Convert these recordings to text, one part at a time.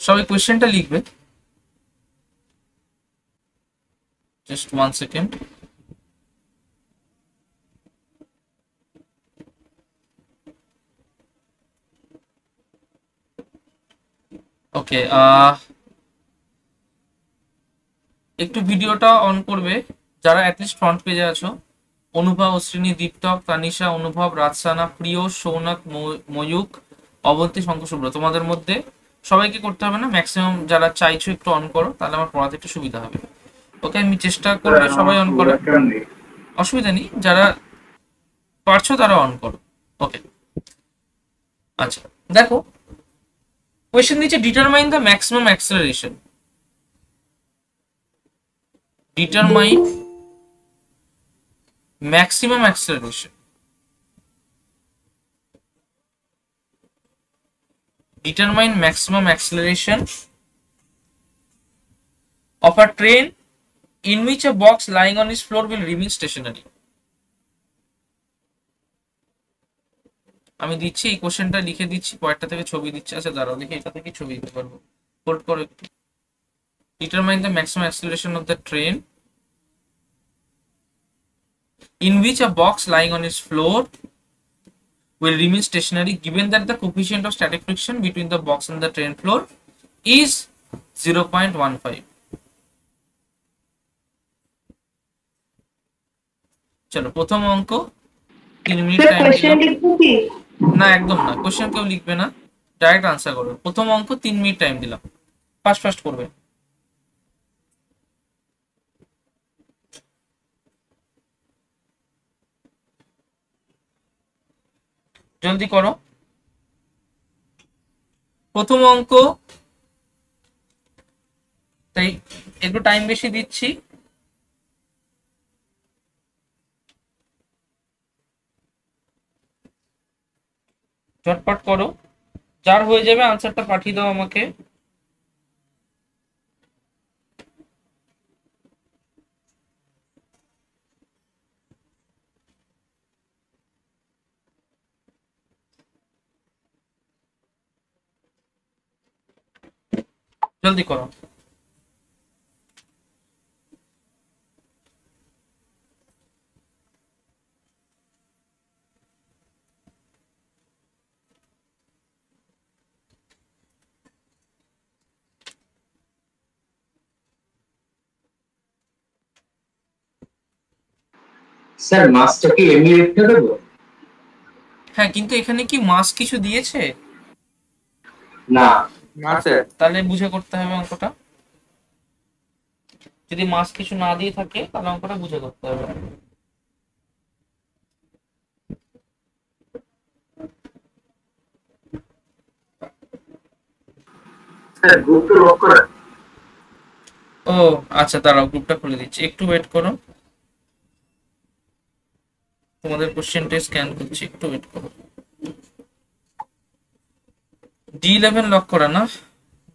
সবাই কোয়েশ্চেনটা লিখবে, জাস্ট 1 সেকেন্ড। ওকে, একটু ভিডিওটা অন করবে যারা অ্যাটলিস্ট ফ্রন্ট পেজে আছো। অনুভা, অশ্বিনী, দীপ্তক, তানিশা, অনুভব, রাজসানা, প্রিয়, সৌনক, ময়ূক, অবন্তী, শঙ্কর, শুভ্র। তোমাদের মধ্যে সবাইকে করতে হবে না, ম্যাক্সিমাম যারা চাইছো একটু অন করো, তাহলে আমার পড়াতে একটু সুবিধা হবে। ওকে, আমি চেষ্টা করবে সবাই অন করো, অসুবিধা নেই, যারা পারছো তারা অন করো। ওকে, আচ্ছা দেখো কোয়েশ্চেন দিচ্ছে determine the maximum acceleration. Determine maximum acceleration. Determine maximum acceleration of a train in which a box lying on its floor will remain stationary. আমি দিচ্ছি এই কোশ্চেনটা লিখে দিচ্ছি, পরেরটা থেকে ছবি দিচ্ছি। আচ্ছা দাঁড়াও দেখি এটা থেকে ছবি দিতে পারবো, হোল্ড করো একটু। Determine the maximum acceleration of the train in which a box lying on its floor will remain stationary given that the coefficient of static friction between the box and the train floor is 0.15. চলো প্রথম অঙ্ক, 3 minute time দিলাম। না একদম না, question কেউ লিখবে না, ডাইরেক্ট আনসার করবে। প্রথম অঙ্ক 3 মিনিট টাইম দিলাম, ফাস্ট ফাস্ট করবে। জলদি করো। প্রথম অঙ্ক, তাই একটু টাইম বেশি দিচ্ছি। ঝটপট করো, যার হয়ে যাবে আনসারটা পাঠিয়ে দাও আমাকে। জলদি করো। স্যার মাসটা কি এমনি রেখে দেবো? হ্যাঁ, কিন্তু এখানে কি মাস কিছু দিয়েছে? না না স্যার। তাহলে বুঝে করতে হবে অঙ্কটা। যদি মাস কিছু না দিয়ে থাকে তাহলে অঙ্কটা বুঝে করতে হবে। স্যার গ্রুপটা লক করা। ও আচ্ছা দাঁড়াও, গ্রুপটা খুলে দিচ্ছি, একটু ওয়েট করো। তোমাদের কোশ্চেনটা স্ক্যান করছি, একটু ওয়েট করো। D11 লক করা না,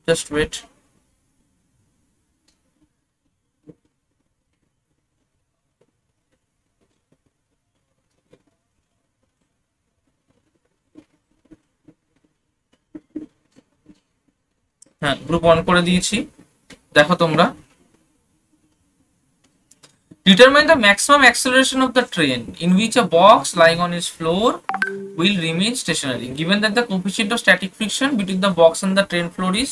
জাস্ট ওয়েট। হ্যাঁ, গ্রুপ অন করে দিয়েছি, দেখো তোমরা। Determine the maximum acceleration of the train in which a box lying on its floor will remain stationary given that the coefficient of static friction between the box and the train floor is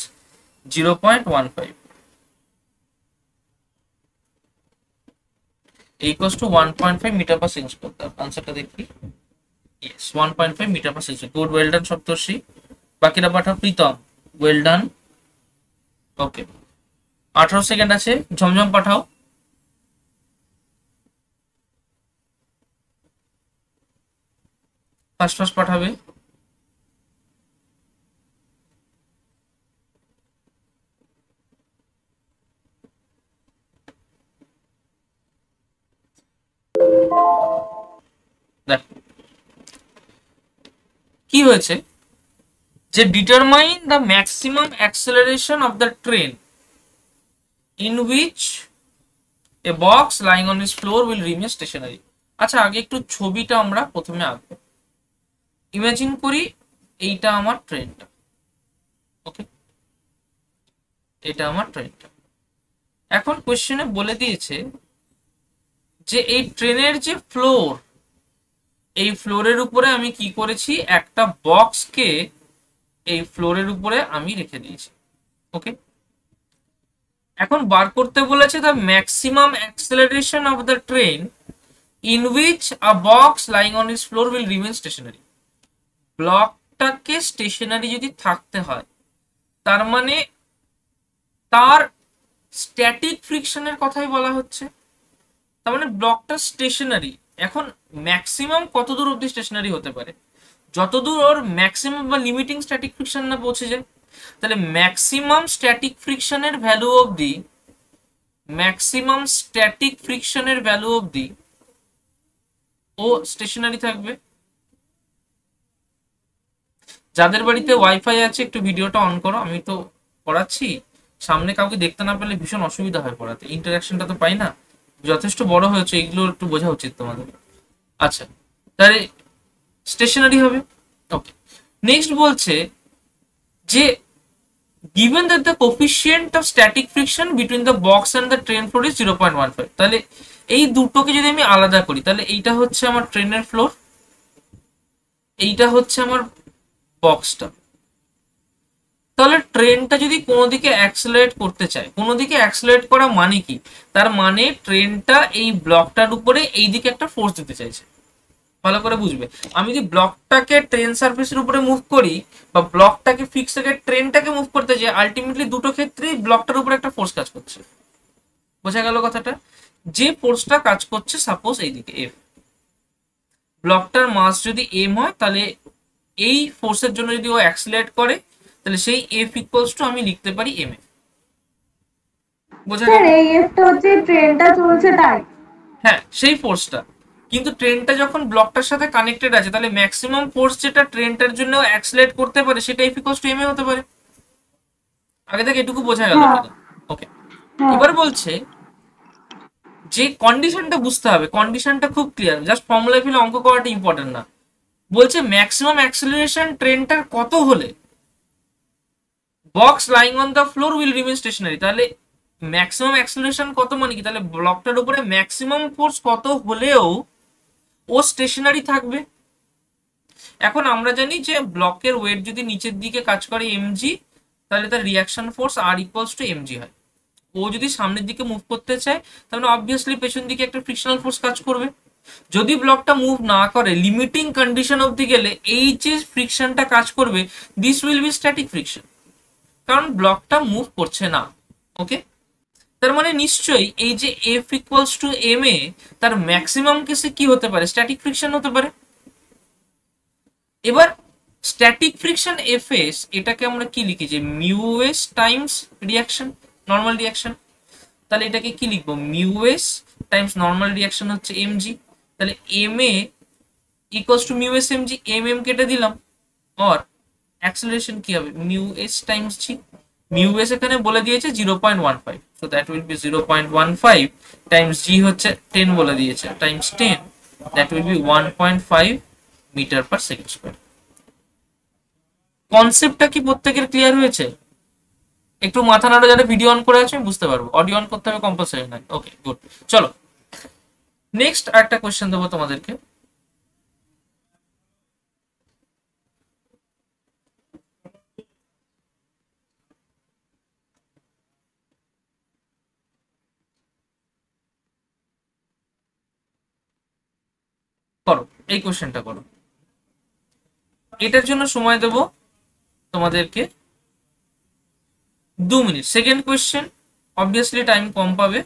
0.15 equals to 1.5 meter per second square। আনসারটা দেখি, yes 1.5 meter per second। Good, well done Saptarshi. বাকিরা পাঠাও। Pritam, well done. Okay, 18 second আছে। ঝমঝম পাঠাও। First first পাঠাবে। দেখ কি হয়েছে, যে determine the maximum acceleration of the train in which a box lying on its floor will remain stationary. আচ্ছা আগে একটু ছবিটা আমরা প্রথমে আঁকবো। ইমাজিন করি এইটা আমার ট্রেনটা, ওকে। এটা আমার ট্রেনটা। এখন কোশ্চেনে বলে দিয়েছে যে এই ট্রেনের যে ফ্লোর, এই ফ্লোরের উপরে আমি কি করেছি, একটা বক্সকে এই ফ্লোরের উপরে আমি রেখে দিয়েছি। ওকে, এখন বার করতে বলেছে the maximum acceleration of the train in which a box lying on its floor will remain stationary. ব্লকটাকে স্টেশনারি যদি থাকতে হয়, তার মানে তার স্ট্যাটিক ফ্রিকশনের কথাই বলা হচ্ছে। তার মানে ব্লকটা স্টেশনারি। এখন ম্যাক্সিমাম কত দূর অব্দি স্টেশনারি হতে পারে, যতদূর ওর ম্যাক্সিমাম বা লিমিটিং স্ট্যাটিক ফ্রিকশন না পৌঁছে যায়। তাহলে ম্যাক্সিমাম স্ট্যাটিক ফ্রিকশনের ভ্যালু অবধি, ম্যাক্সিমাম স্ট্যাটিক ফ্রিকশনের ভ্যালু অবধি ও স্টেশনারি থাকবে। যাদের বাড়িতে ওয়াইফাই আছে একটু ভিডিওটা অন করো, আমি তো পড়াচ্ছি, সামনে কাউকে দেখতে না পেলে ভীষণ অসুবিধা হয় পড়াতে, ইন্টারাকশনটা তো পাই না। যথেষ্ট বড় হয়েছে, এগুলো একটু বোঝা উচিত তোমাদের। আচ্ছা, তাহলে স্টেশনারি হবে। ওকে, নেক্সট বলছে যে given that the coefficient of static friction between the box and the train floor is 0.15, তাহলে এই দুটোকে যদি আমি আলাদা করি, তাহলে এইটা হচ্ছে আমার ট্রেনের ফ্লোর, এইটা হচ্ছে আমার বক্সটা। তাহলে ট্রেনটা যদি কোনো দিকে অ্যাক্সেলারেট করতে চায়, কোনো দিকে অ্যাক্সেলারেট করা মানে কি, তার মানে ট্রেনটা এই ব্লকটার উপরে এই দিকে একটা ফোর্স দিতে চাইছে। ভালো করে বুঝবে, আমি যদি ব্লকটাকে ট্রেন সার্ফেসের উপরে মুভ করি বা ব্লকটাকে ফিক্স রেখে ট্রেনটাকে মুভ করতে চাই, আলটিমেটলি দুটো ক্ষেত্রেই ব্লকটার উপরে একটা ফোর্স কাজ করছে। বোঝা গেল কথাটা? যে ফোর্সটা কাজ করছে সাপোজ এইদিকে এফ, ব্লকটার মাস যদি এম হয়, তাহলে এই ফোর্সের জন্য যদি ও অ্যাক্সিলারেট করে, তাহলে সেই এফ ইকুয়ালস টু আমি লিখতে পারি এম এ। বোঝা গেল? এই এফটা হচ্ছে ট্রেনটা চলছে তাই। হ্যাঁ, সেই ফোর্সটা। কিন্তু ট্রেনটা যখন ব্লকটার সাথে কানেক্টেড আছে, তাহলে ম্যাক্সিমাম ফোর্স যেটা ট্রেনটার জন্য অ্যাক্সিলারেট করতে পারে সেটা এফ ইকুয়ালস টু এম এ হতে পারে। আগে থেকে এটুকু বোঝা গেল কিনা? ওকে, এবার বলছে যে কন্ডিশনটা বুঝতে হবে, কন্ডিশনটা খুব ক্লিয়ার, জাস্ট ফর্মুলা ফিলে অঙ্ক করাটা ইম্পর্টেন্ট না। বলছে ম্যাক্সিমাম অ্যাক্সেলারেশন ট্রেনটার কত হলে box lying on the floor will remain stationary. তাহলে ম্যাক্সিমাম অ্যাক্সেলারেশন কত মানে কি, তাহলে ব্লকটার উপরে ম্যাক্সিমাম ফোর্স কত হলেও ও স্টেশনারি থাকবে। এখন আমরা জানি যে ব্লকের ওয়েট যদি নিচের দিকে কাজ করে এমজি, তাহলে তার রিয়াকশন ফোর্স আর ইকুয়ালস টু এমজি হয়। ও যদি সামনের দিকে মুভ করতে চায়, তাহলে অবভিয়াসলি পেছন দিকে একটা ফ্রিকশনাল ফোর্স কাজ করবে। যদি ব্লকটা মুভ না করে, লিমিটিং কন্ডিশন অবধি গেলে এই যে ফ্রিকশনটা কাজ করবে, this will B static friction, কারণ ব্লকটা মুভ করছে না। ওকে, তার মানে নিশ্চয়ই এই যে এফ ইকুয়ালস টু এম এ, তার ম্যাক্সিমাম কেসে কি হতে পারে, স্ট্যাটিক ফ্রিকশন হতে পারে। এবার স্ট্যাটিক ফ্রিকশন এফ এস, এটাকে আমরা কি লিখি, যে mu s times reaction, normal reaction. তাহলে এটাকে কি লিখবো, mu s times normal reaction হচ্ছে এমজি। তাহলে m a equals to mu s mg, m m কেটে দিলাম, আর অ্যাক্সেলারেশন কি হবে, mu s times g. Mu s এখানে বলে দিয়েছে 0.15, so that will be 0.15 times g হচ্ছে 10 বলে দিয়েছে, times 10, that will be 1.5 metre per second square. কনসেপ্টটা কি প্রত্যেকের ক্লিয়ার হয়েছে? একটু মাথা নাড়ো, যারা ভিডিও অন করে আছে আমি বুঝতে পারবো, অডিও অন করতে হবে কম্পালসারি নয়। ওকে, গুড। চলো নেক্সট আরেকটা কোশ্চেন দেবো তোমাদেরকে। করো, এই কোশ্চেনটা করো। এটার জন্য সময় দেব তোমাদেরকে 2 minute. Second question obviously time কম পাবে,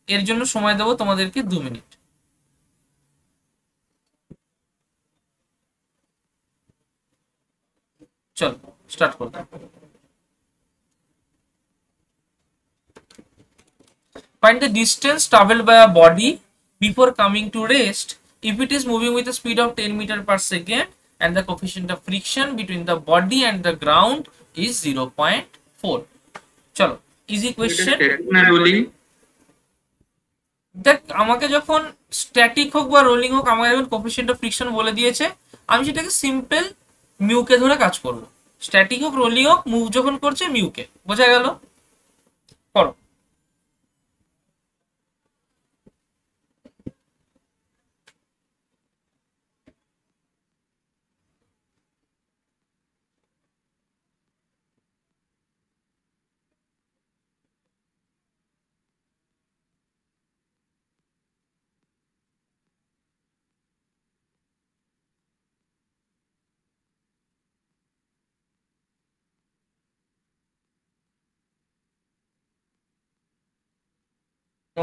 এর জন্য সময় দেব তোমাদেরকে 2 মিনিট। চলো স্টার্ট করতে। Find the distance traveled by a body before coming to rest if it is moving with a speed of 10 meters per second and the coefficient of friction between the body and the ground is 0.4. চলো, easy question. দেখ, আমাকে যখন static হোক বা rolling হোক, আমাকে যখন coefficient of friction বলে দিয়েছে, আমি সেটাকে সিম্পল মিউকে ধরে কাজ করব। স্ট্যাটিক হোক রোলিং হোক, মুভ যখন করছে মিউকে। বোঝা গেল? করো।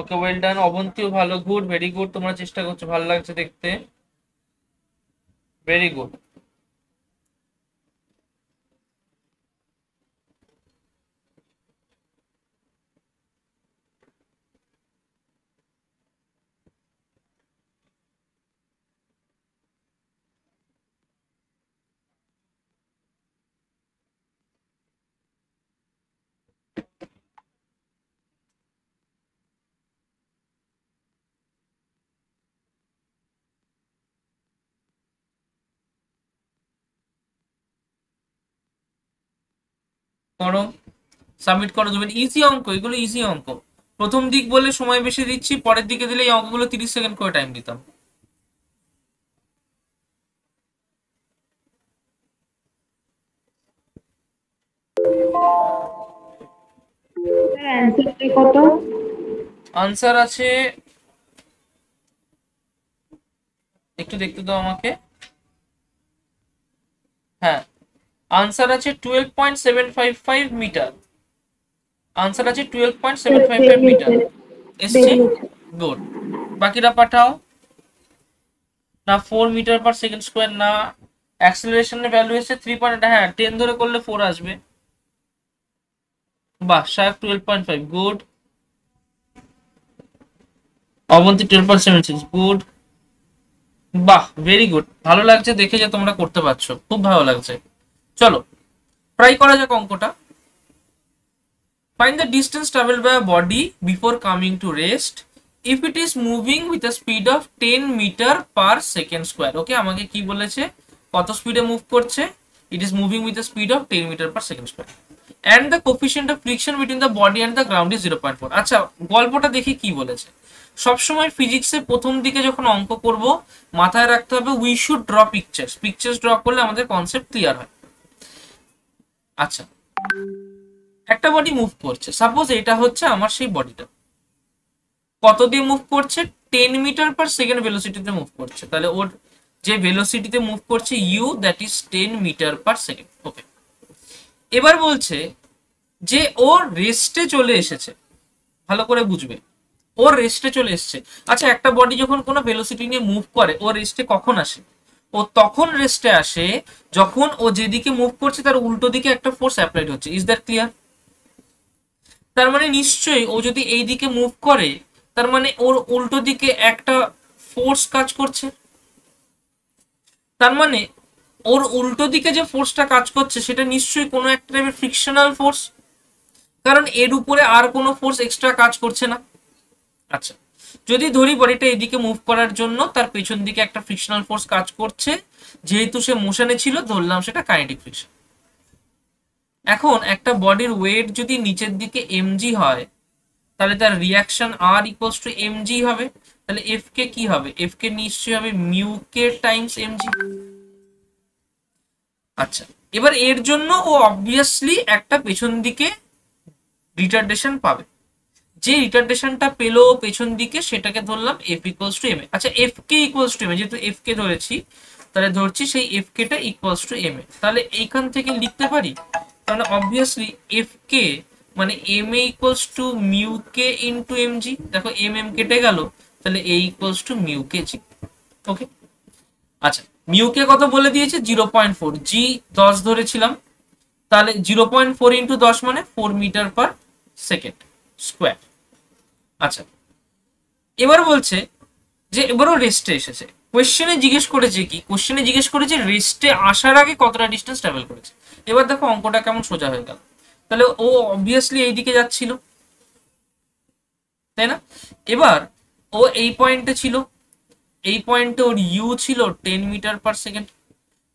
ওকে, ওয়েল ডান। অবন্তীও ভালো, গুড, ভেরি গুড, তোমরা চেষ্টা করছো, ভালো লাগছে দেখতে, ভেরি গুড। করো, সাবমিট করো জুবিন। ইজি অঙ্ক এগুলো, ইজি অঙ্ক। প্রথম দিক বলে সময় বেশি দিচ্ছি, পরের দিকে দিলে এই অঙ্কগুলো 30 সেকেন্ড করে টাইম দিতাম। অ্যান্সারটা কত? আনসার আছে, একটু দেখতে দাও আমাকে। হ্যাঁ, আনসার আছে 12.755 মিটার। আনসার আছে 12.755 মিটার এসছে। গুড। বাকিটা পাঠাও। না 4 মিটার পার সেকেন্ড স্কোয়ার, না অ্যাক্সেলারেশনের ভ্যালু এসে 3. হ্যাঁ 10 ধরে করলে 4 আসবে। বাহ, শাক 12.5, গুড। অবন্তী 12.76, গুড। বাহ, ভেরি গুড, ভালো লাগছে দেখে যে তোমরা করতে পারছো, খুব ভালো লাগছে। চলো ট্রাই করা যাক অঙ্কটা। Find the distance traveled by a body before coming to rest if it is moving with a speed of 10 meter per second square. ওকে, আমাকে কি বলেছে, কত স্পিডে মুভ করছে? It is moving with a speed of 10 meter per second square. And the coefficient of friction between the body and the ground is 0.4. আচ্ছা, গল্পটা দেখি কি বলেছে। সবসময় ফিজিক্সে প্রথম দিকে যখন অঙ্ক করব মাথায় রাখতে হবে we should draw pictures. Pictures draw করলে আমাদের কনসেপ্ট ক্লিয়ার হয়। আচ্ছা, একটা বডি মুভ করছে, সাপোজ এটা হচ্ছে আমার সেই বডিটা। কত দিয়ে মুভ করছে? 10 মিটার পার সেকেন্ড ভেলোসিটিতে মুভ করছে। তাহলে ওর যে ভেলোসিটিতে মুভ করছে u, that is 10 metre per second. Okay, এবার বলছে যে ও রেস্টে চলে এসেছে। ভালো করে বুঝবে, ওর রেস্টে চলে এসেছে। আচ্ছা, একটা বডি যখন কোনো ভেলোসিটি নিয়ে মুভ করে ও রেস্টে কখন আসে? ও তখন রেস্টে আসে যখন ও যেদিকে মুভ করছে তার উল্টো দিকে একটা ফোর্স অ্যাপ্লাইড হচ্ছে। Is that clear? তার মানে নিশ্চয়ই ও যদি এই দিকে মুভ করে তার মানে ওর উল্টো দিকে একটা ফোর্স কাজ করছে। তার মানে ওর উল্টো দিকে যে ফোর্সটা কাজ করছে সেটা নিশ্চয়ই কোনো একটা টাইপের ফ্রিকশনাল ফোর্স, কারণ এর উপরে আর কোনো ফোর্স এক্সট্রা কাজ করছে না। আচ্ছা, যদি ধরি বডিটা এদিকে মুভ করার জন্য তার পেছন দিকে একটা ফ্রিকশনাল ফোর্স কাজ করছে, যেহেতু সে মোশনে ছিল ধরলাম সেটা কাইনেটিক ফ্রিকশন। এখন একটা বডির ওয়েট যদি নিচের দিকে এমজি হয় তাহলে তার রিয়াকশন আর ইকুয়ালস টু এমজি হবে। তাহলে এফ কে কি হবে? এফ কে নিশ্চয়ই হবে মিউ কে টাইমস এমজি। আচ্ছা, এবার এর জন্য ও অবভিয়াসলি একটা পেছন দিকে রিটার্ডেশন পাবে। যে রিটার্ডেশনটা পেলো পেছন দিকে সেটাকে ধরলাম f equals to m a. আচ্ছা, f k equals to m a, যেহেতু এফ কে ধরেছি তাহলে ধরছি সেই এফ কেটা ইকুয়ালস টু এম এ। তাহলে এইখান থেকে লিখতে পারি, তাহলে অবভিয়াসলি এফ কে মানে m a equals to mu k into m g. দেখো এম এম কেটে গেল, তাহলে a equals to mu k g. Okay, আচ্ছা, মিউ কে কত বলে দিয়েছে? 0.4, জি 10 ধরেছিলাম, তাহলে 0.4 ইন্টু 10 মানে 4 মিটার পার সেকেন্ড স্কোয়ার। আচ্ছা, এবার বলছে যে এবারও রেস্টে এসেছে। কোয়েশ্চেনে জিজ্ঞেস করেছে কি? কোয়েশ্চেনে জিজ্ঞেস করেছে রেস্টে আসার আগে কতটা ডিস্টেন্স ট্রাভেল করেছে। এবার দেখো অঙ্কটা কেমন সোজা হয়ে গেল। তাহলে ও অবভিয়াসলি এইদিকে যাচ্ছিল, তাই না? এবার ও এই পয়েন্টে ছিল, এই পয়েন্টে ওর ইউ ছিল 10 মিটার পার সেকেন্ড।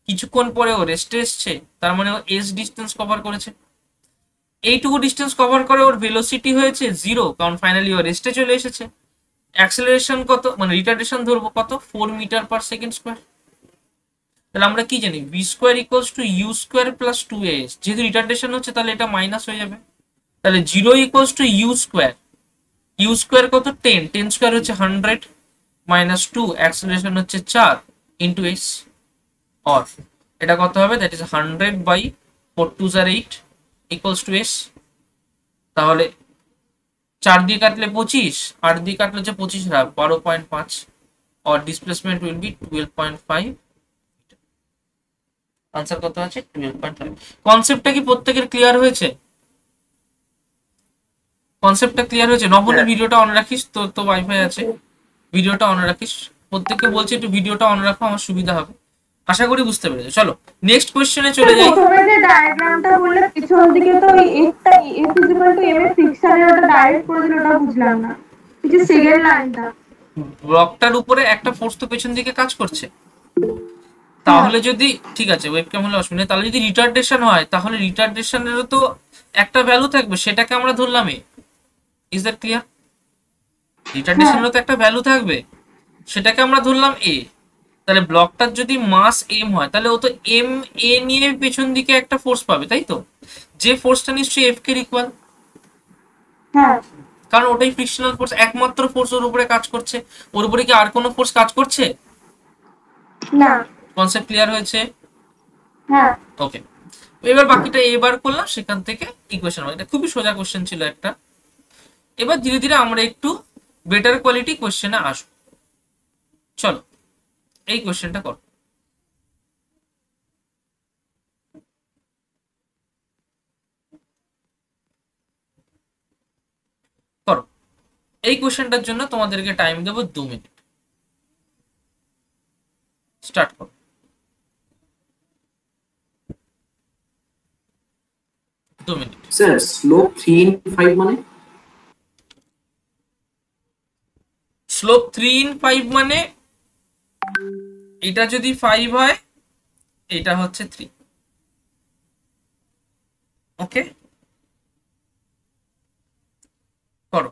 কিছুক্ষণ পরে ও রেস্টে এসছে, তার মানে ও এস ডিস্টেন্স কভার করেছে। এইটুকু ডিস্টেন্স কভার করে ওর ভেলোসিটি হয়েছে 0, কারণ ফাইনালি ও রেস্টে চলে এসেছে। অ্যাক্সেলারেশন কত, মানে রিটার্ডেশন ধরবো কত, 4 মিটার/সেকেন্ড স্কোয়ার। তাহলে আমরা কি জানি, v square equals to u square plus 2as। যেহেতু রিটার্ডেশন হচ্ছে তাহলে এটা মাইনাস হয়ে যাবে। তাহলে 0 equals to u square, u square কত 10, 10 স্কোয়ার হচ্ছে 100 মাইনাস 2, অ্যাক্সেলারেশন হচ্ছে 4 ইন্টু এস। অর এটা কত হবে, that is 100/4 2s are 8 equals two S. তাহলে 4 দিয়ে কাটলে 25, 8 দিয়ে কাটলে হচ্ছে 25 12.5, or displacement will be 12.5। Answer কত আছে, 12.5। কনসেপ্টটা কি প্রত্যেকের ক্লিয়ার হয়েছে? কনসেপ্টটা ক্লিয়ার হয়েছে? নবনের ভিডিওটা অন রাখিস, তোর তো ওয়াইফাই আছে, ভিডিওটা অন রাখিস। প্রত্যেককে বলছি একটু ভিডিওটা অন রাখো, আমার সুবিধা হবে। আশা করি বুঝতে পেরেছো। চলো নেক্সট কোশ্চেনে চলে যাই। প্রথমে যে ডায়াগ্রামটা বললে পিছন দিকে তো ওই একটা F = m এর ফিকশনের ওটা ডাইরেক্ট করে দিল, ওটা বুঝলাম না। এই যে সেকেন্ড লাইনটা, ব্লকটার উপরে একটা ফোর্স তো পেছন দিকে কাজ করছে, তাহলে যদি ঠিক আছে ওয়েবক্যাম হলে অসুবিধা নেই। তাহলে যদি রিটার্ডেশন হয় তাহলে রিটার্ডেশনেরও তো একটা ভ্যালু থাকবে, সেটাকে আমরা ধরলাম এ। Is that clear? রিটার্ডেশনেরও তো একটা ভ্যালু থাকবে, সেটাকে আমরা ধরলাম এ। তাহলে ব্লকটার যদি মাস এম হয় তাহলে ও তো এম এ নিয়ে পেছন দিকে একটা ফোর্স পাবে, তাই তো? যে ফোর্সটা নিশ্চয়ই এফ কে ইকুয়াল, হ্যাঁ কারণ ওটাই ফ্রিকশনাল ফোর্স, একমাত্র ফোর্স ওর উপরে কাজ করছে। ওর উপরে কি আর কোনো ফোর্স কাজ করছে? না, কনসেপ্ট ক্লিয়ার হয়েছে? হ্যাঁ ওকে, এবার বাকিটা এবার করলাম, সেখান থেকে ইকুয়েশন। এটা খুবই সোজা কোশ্চেন ছিল একটা। এবার ধীরে ধীরে আমরা একটু বেটার কোয়ালিটি কোশ্চেনে আসবো। চলো এই কোশ্চেনটা করো। করো এই কোশ্চেনটার জন্য তোমাদেরকে টাইম দেবো 2 মিনিট। স্টার্ট করো। 2 মিনিট। স্যার স্লোপ 3/5 মানে? স্লোপ 3/5 মানে এটা যদি 5 হয় এটা হচ্ছে 3। ওকে করো,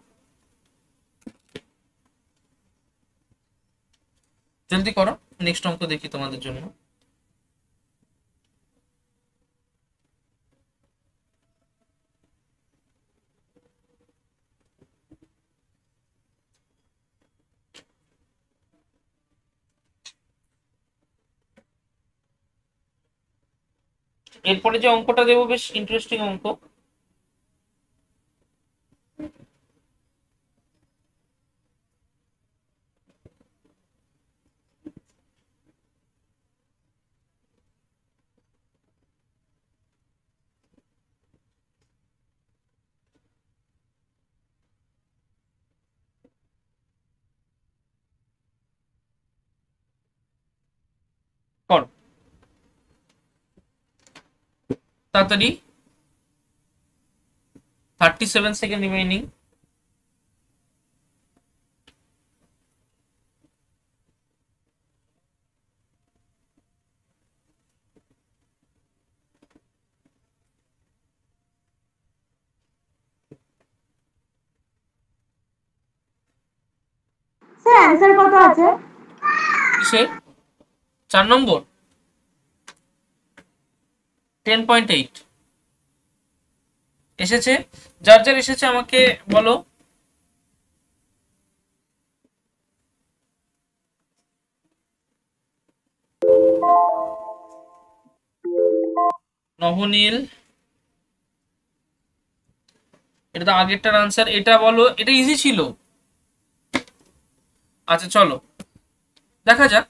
জলদি করো। নেক্সট অঙ্ক দেখি তোমাদের জন্য। এরপরে যে অঙ্কটা দেবো বেশ ইন্টারেস্টিং অঙ্ক। করো তাড়াতাড়ি, 37 সেকেন্ড রিমেইনিং। স্যার অ্যানসার কত আছে? কিসে? 4 নম্বর 10.8 এসেছে। যার যার এসেছে আমাকে বলো। নবনীল, এটা তো আগেরটার আনসার, এটা বলো। এটা ইজি ছিল। আচ্ছা চলো দেখা যাক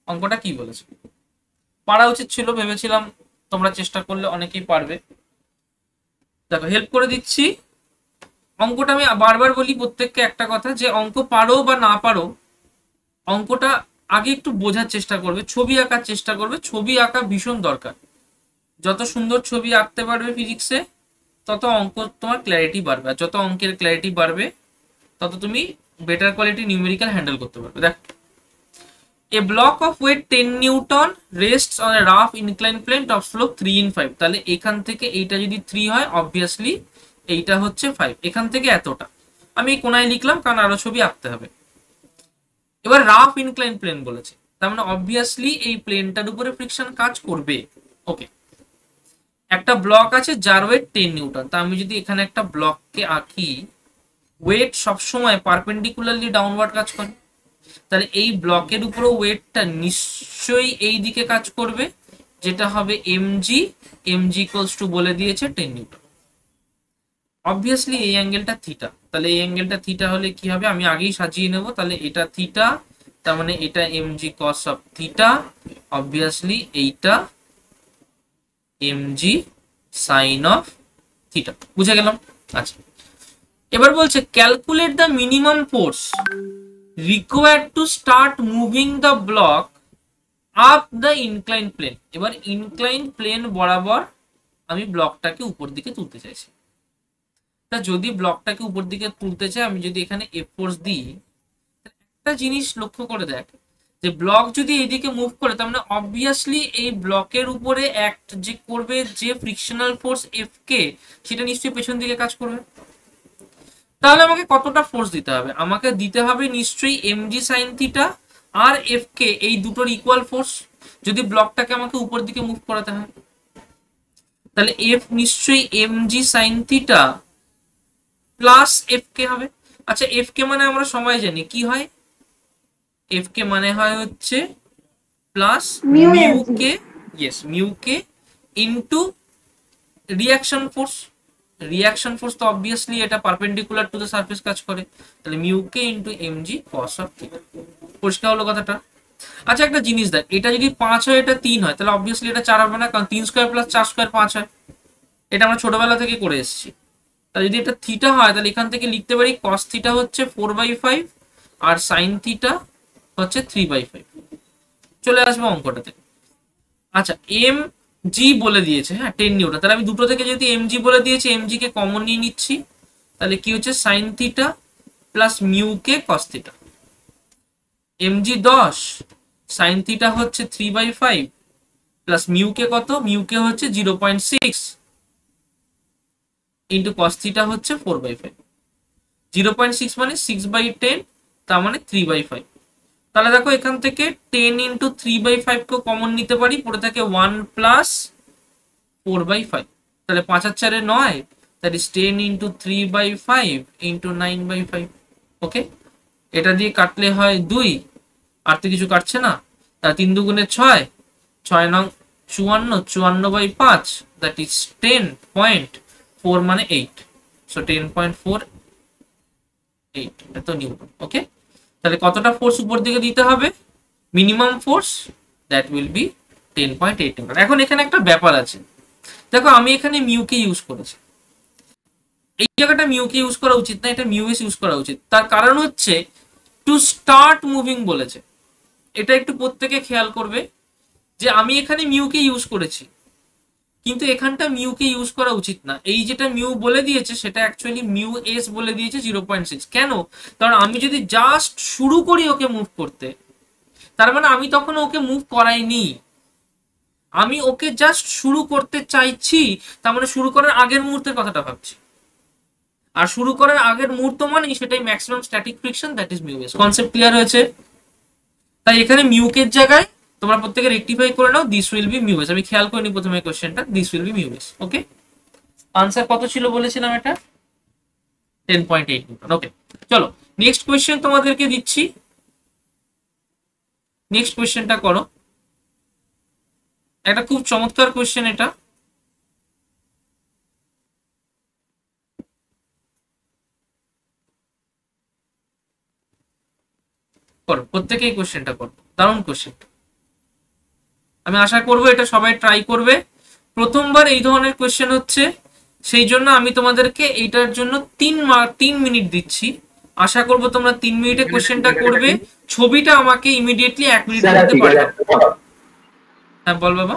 অঙ্কটা কি বলেছে। পারা উচিত ছিল, ভেবেছিলাম তোমরা চেষ্টা করলে অনেকেই পারবে। দেখো হেল্প করে দিচ্ছি। অঙ্কটা আমি বারবার বলি প্রত্যেককে একটা কথা, যে অঙ্ক পারো বা না পারো, অঙ্কটা আগে একটু বোঝার চেষ্টা করবে, ছবি আঁকার চেষ্টা করবে। ছবি আঁকা ভীষণ দরকার। যত সুন্দর ছবি আঁকতে পারবে ফিজিক্সে, তত অঙ্ক তোমার ক্ল্যারিটি বাড়বে। আর যত অঙ্কের ক্ল্যারিটি বাড়বে তত তুমি বেটার কোয়ালিটি নিউমেরিক্যাল হ্যান্ডেল করতে পারবে। দেখ a block of weight 10 newton rests on a rough incline plane top slope 3/5। তাহলে এখান থেকে এইটা যদি 3 হয় অবভিয়াসলি এইটা হচ্ছে 5, এখান থেকে এতটা আমি কোনায় লিখলাম কারণ আরো ছবি আঁকতে হবে। এবার রাফ ইনক্লাইন প্লেন বলেছে, তার মানে অবভিয়াসলি এই প্লেনটার উপরে ফ্রিকশন কাজ করবে। ওকে, একটা ব্লক আছে যার ওয়েট 10 নিউটন। তা আমি যদি এখানে একটা ব্লককে আঁকি, ওয়েট সবসময় পারপেন্ডিকুলারলি ডাউনওয়ার্ড কাজ করে, তাহলে এই ব্লকের উপরে ওয়েটটা নিশ্চয়ই এই দিকে কাজ করবে, যেটা হবে এমজি। এমজি ইকুয়ালস টু বলে দিয়েছে 10 নিউটন। অবভিয়াসলি এই অ্যাঙ্গেলটা থিটা, তাহলে এই অ্যাঙ্গেলটা থিটা হলে কি হবে আমি আগেই সাজিয়ে নেব, তাহলে এটা থিটা, তার মানে এটা MG cos of theta, obviously এইটা এমজি সাইন অফ থিটা। বুঝে গেলাম? আচ্ছা, এবার বলছে calculate the minimum force required to start moving the block up the inclined plane। এবার ইনক্লাইন প্লেন বরাবর আমি ব্লকটাকে উপর দিকে তুলতে চাইছি। তা যদি ব্লকটাকে উপর দিকে তুলতে চাই, আমি যদি এখানে এফ ফোর্স দিই, একটা জিনিস লক্ষ্য করে দেখ যে ব্লক যদি এইদিকে মুভ করে, তার মানে অবভিয়াসলি এই ব্লকের উপরে অ্যাক্ট যে করবে যে ফ্রিকশনাল ফোর্স এফ কে, সেটা নিশ্চয়ই পেছন দিকে কাজ করবে। তাহলে আমাকে কতটা ফোর্স দিতে হবে? আমাকে দিতে হবে নিশ্চয়ই এমজি সাইন থিটা আর এফ কে, এই দুটোর ইকুয়াল ফোর্স, যদি ব্লকটাকে আমাকে উপর দিকে মুভ করাতে হয়। তাহলে এফ নিশ্চয়ই mg sine theta plus f k হবে। আচ্ছা, এফ কে মানে আমরা সবাই জানি কি হয়, এফ কে মানে হয় হচ্ছে plus mu k, yes mu k into reaction force. Reaction force তো অবভিয়াসলি এটা পারপেন্ডিকুলার টু দ্য সারফেস কাজ করে, তাহলে mu k into mg cos of theta. পরিষ্কার হলো কথাটা? আচ্ছা, একটা জিনিস দেখ, এটা যদি 5 হয় এটা 3 হয়, তাহলে অবভিয়াসলি এটা 4 হবে না, কারণ 3 স্কয়ার প্লাস 4 স্কয়ার 5 হয়। এটা আমরা ছোটবেলা থেকে করে এসেছি। তাহলে যদি এটা থিটা হয়, তাহলে এখান থেকে লিখতে পারি কস থিটা হচ্ছে 4/5 আর সাইন থিটা হচ্ছে 3/5। চলে আসবো অঙ্কটাতে। আচ্ছা, এম জি বলে দিয়েছে, হ্যাঁ 10 নিউটন, তাহলে আমি দুটো থেকে যদি এম জি বলে দিয়েছে, এম জি কে কমন নিয়ে নিচ্ছি, তাহলে কি হচ্ছে sine theta plus mu k cos theta. M g 10, sine theta হচ্ছে 3/5 প্লাস মিউ কে কত, মিউ কে হচ্ছে 0.6 ইন্টু কস থিটা হচ্ছে 4/5। 0.6 মানে 6/10, তার মানে 3/5। তাহলে দেখো এখান থেকে 10 ইন্টু 3/5 কেও কমন নিতে পারি, পড়ে থাকে 1 প্লাস 4/5, তাহলে 5 আর 4 9, দ্যাট ইজ 10 ইন্টু 3/5 ইন্টু 9/5। ওকে, এটা দিয়ে কাটলে হয় 2, আর তো কিছু কাটছে না, তাহলে 3 দুগুণে 6, 6 নং 54, 54/5, দ্যাট ইজ 10.4 মানে 8, সো 10.48 এত নিউটন। ওকে, তাহলে কতটা ফোর্স উপর দিকে দিতে হবে? Minimum force that will B 10.8 Newton. এখন এখানে একটা ব্যাপার আছে, দেখো আমি এখানে মিউ কে ইউজ করেছি, এই জায়গাটা মিউ কে ইউজ করা উচিত না, এটা মিউ এস ইউজ করা উচিত। তার কারণ হচ্ছে টু স্টার্ট মুভিং বলেছে। এটা একটু প্রত্যেকে খেয়াল করবে যে আমি এখানে মিউ কে ইউজ করেছি, কিন্তু এখানটা মিউ কে ইউজ করা উচিত না। এই যেটা মিউ বলে দিয়েছে সেটা অ্যাকচুয়ালি মিউ এস বলে দিয়েছে 0.6। কেন? কারণ আমি যদি জাস্ট শুরু করি ওকে মুভ করতে, তার মানে আমি তখন ওকে মুভ করাইনি, আমি ওকে জাস্ট শুরু করতে চাইছি, তার মানে শুরু করার আগের মুহূর্তের কথাটা ভাবছি। আর শুরু করার আগের মুহূর্ত মানে সেটাই maximum static friction, that is mu S. Concept clear হয়েছে? তাই এখানে মিউ কে জায়গায় তোমরা প্রত্যেকে রেকটিফাই করে নাও, this will be mu s. আমি খেয়াল করিনি প্রথমে কোশ্চেনটা, this will be mu s. Okay, answer কত ছিল বলেছিলাম এটা 10.8 নিউটন। ওকে, চলো নেক্সট কোশ্চেন তোমাদেরকে দিচ্ছি, নেক্সট কোশ্চেনটা করো। একটা খুব চমৎকার কোশ্চেন এটা। করো প্রত্যেকে এই কোশ্চেনটা করো, দারুণ কোশ্চেন। আমি আশা করবো এটা সবাই ট্রাই করবে, প্রথমবার এই ধরনের কোশ্চেন হচ্ছে, সেই জন্য আমি তোমাদেরকে এইটার জন্য 3 মিনিট দিচ্ছি। আশা করবো তোমরা 3 মিনিটে কোশ্চেনটা করবে, ছবিটা আমাকে ইমিডিয়েটলি 1 মিনিটের মধ্যে পাঠাও। হ্যাঁ বল বাবা।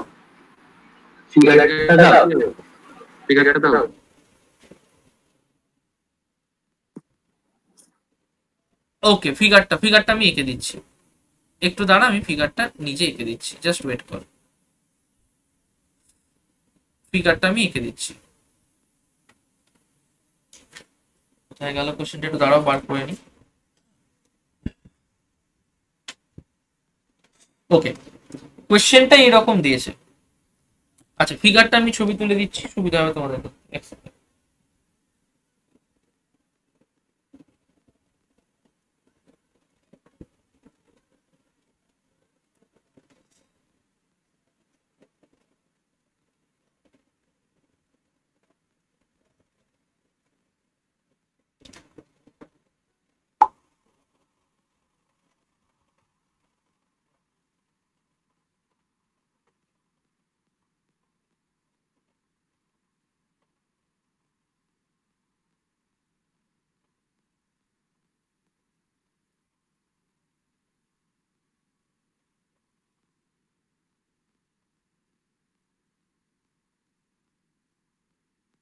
ওকে, ফিগারটা আমি এঁকে দিচ্ছি, একটু দাঁড়া, আমি ফিগারটা নিজে এঁকে দিচ্ছি, জাস্ট ওয়েট কর, ফিগারটা আমি এঁকে দিচ্ছি। কোথায় গেল কোশ্চেনটা, একটু দাঁড়াও বার করে নি। ওকে, কোশ্চেনটা এরকম দিয়েছে। আচ্ছা, ফিগারটা আমি ছবি তুলে দিচ্ছি, সুবিধা হবে তোমাদের। এক second।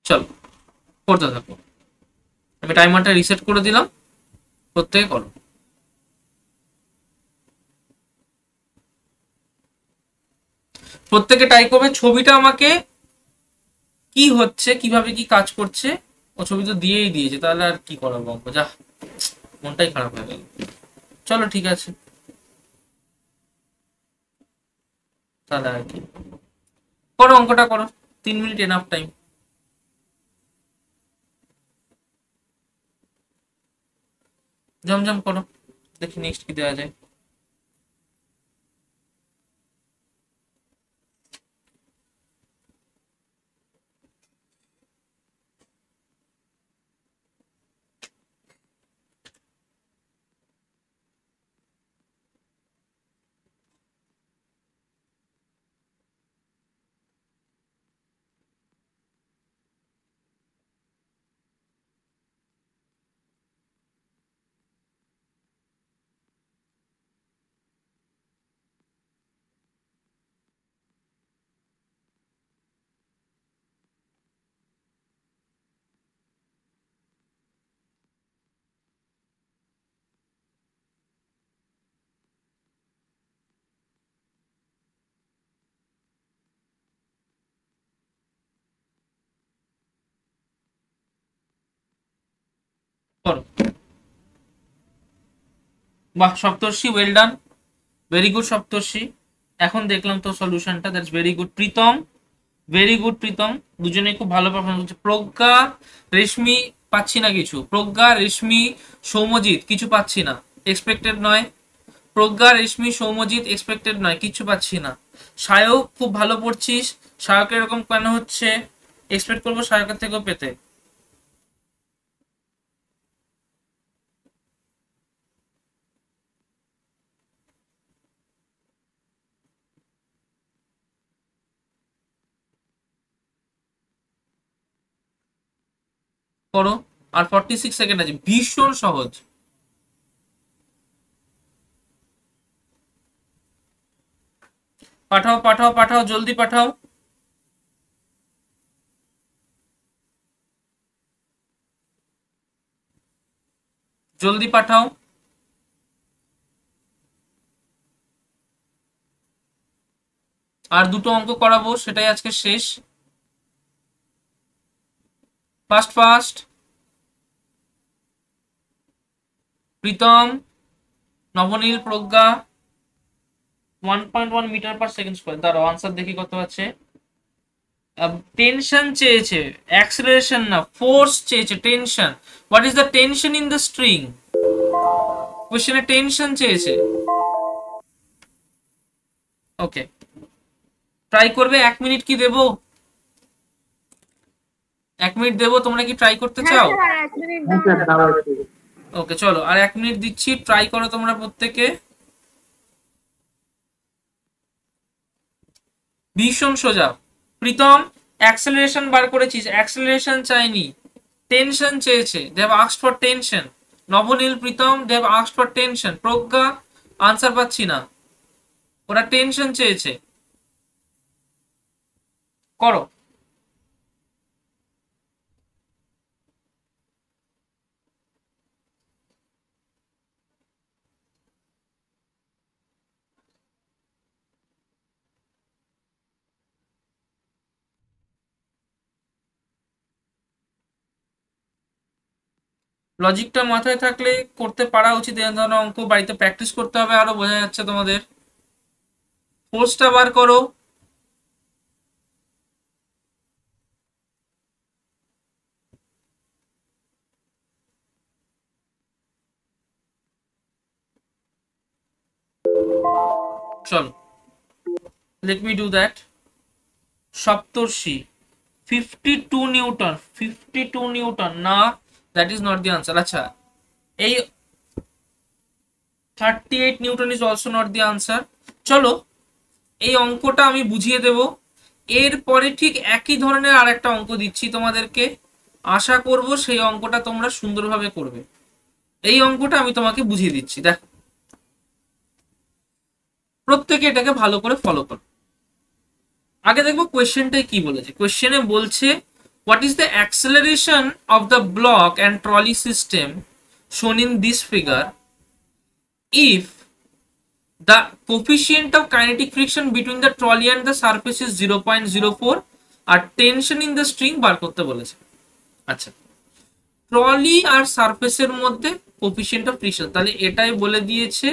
চলো করতে থাকো, আমি টাইমারটা রিসেট করে দিলাম, প্রত্যেকে করো। প্রত্যেকে ট্রাই করবে, ছবিটা আমাকে কি হচ্ছে, কিভাবে কি কাজ করছে, ও ছবি তো দিয়েই দিয়েছে, তাহলে আর কি করাবো অঙ্ক, যা মনটাই খারাপ হয়ে গেল। চলো ঠিক আছে, তাহলে আর কি, করো অঙ্কটা করো, 3 মিনিট এনাফ টাইম। জমজম করো, দেখি নেক্সট কি দেওয়া যায়। করো, বাহ Saptarshi, well done, very good Saptarshi. এখন দেখলাম তো সলিউশনটা, that's very good Pritam, very good Pritam, দুজনে খুব ভালো পারফরমেন্স করছে। প্রজ্ঞা, রেশমি পাচ্ছি না কিছু, প্রজ্ঞা, রেশমি, সৌম্যজিৎ কিছু পাচ্ছি না, এক্সপেক্টেড নয়। প্রজ্ঞা, রেশমি, সৌম্যজিৎ এক্সপেক্টেড নয়, কিচ্ছু পাচ্ছি না। সায়ক খুব ভালো পড়ছিস, সায়কের এরকম কেন হচ্ছে, এক্সপেক্ট করবো সায়কের থেকেও পেতে। করো, আর 46 সেকেন্ড আছে, ভীষণ সহজ। পাঠাও পাঠাও পাঠাও, জলদি পাঠাও। জলদি পাঠাও। আর দুটো অঙ্ক করাবো, সেটাই আজকে শেষ। ফাস্ট ফাস্ট, প্রীতম, নবনীল, প্রজ্ঞা। 1.1 মিটার/সেকেন্ড স্কোয়ার, দাঁড়াও আনসার দেখি কত আছে। টেনশন চেয়েছে, অ্যাক্সেলারেশন না, ফোর্স চেয়েছে, tension. What is the tension in the string, কোশ্চেনে টেনশন চেয়েছে। ওকে, ট্রাই করবে, 1 মিনিট কি দেবো, 1 মিনিট দেবো, তোমরা কি ট্রাই করতে হ্যাঁ চাও? স্যার, 1 মিনিট দাও না। ওকে চলো, আর 1 মিনিট দিচ্ছি, ট্রাই করো তোমরা প্রত্যেকে। ভীষণ সোজা। প্রীতম, অ্যাক্সেলারেশন বার করেছিস, অ্যাক্সেলারেশন চাইনি, টেনশন চেয়েছে, they have asked for tension. Nabanil, Pritam, they have asked for tension. Pragya, answer পাচ্ছি না, ওরা টেনশন চেয়েছে। করো। লজিকটা মাথায় থাকলে করতে পারা উচিত। এই ধরনের অঙ্ক বাড়িতে প্র্যাকটিস করতে হবে, আরো বোঝা যাচ্ছে তোমাদের। ফোর্সটা বার করো। চলো, let me do that. Saptarshi 52 newton, 52 newton না, that is not the answer. আচ্ছা, এই 38 newton is also not the answer. চলো, এই অঙ্কটা আমি বুঝিয়ে দেব, এরপরে ঠিক একই ধরনের আর একটা অঙ্ক দিচ্ছি তোমাদেরকে। আশা করব সেই অঙ্কটা তোমরা সুন্দরভাবে করবে। এই অঙ্কটা আমি তোমাকে বুঝিয়ে দিচ্ছি, দেখো, প্রত্যেকে এটাকে ভালো করে ফলো করো। আগে দেখবো কোয়েশ্চেনটাই কি বলেছে। কোয়েশ্চেনে বলছে, what is the acceleration of the block and trolley system শোন in this figure if the coefficient of kinetic friction between the trolley and the surface is 0.04 আর টেনশন ইন দ্য স্ট্রিং বার করতে বলেছে। আচ্ছা, ট্রলি আর সারফেসের মধ্যে coefficient of friction, তাহলে এটাই বলে দিয়েছে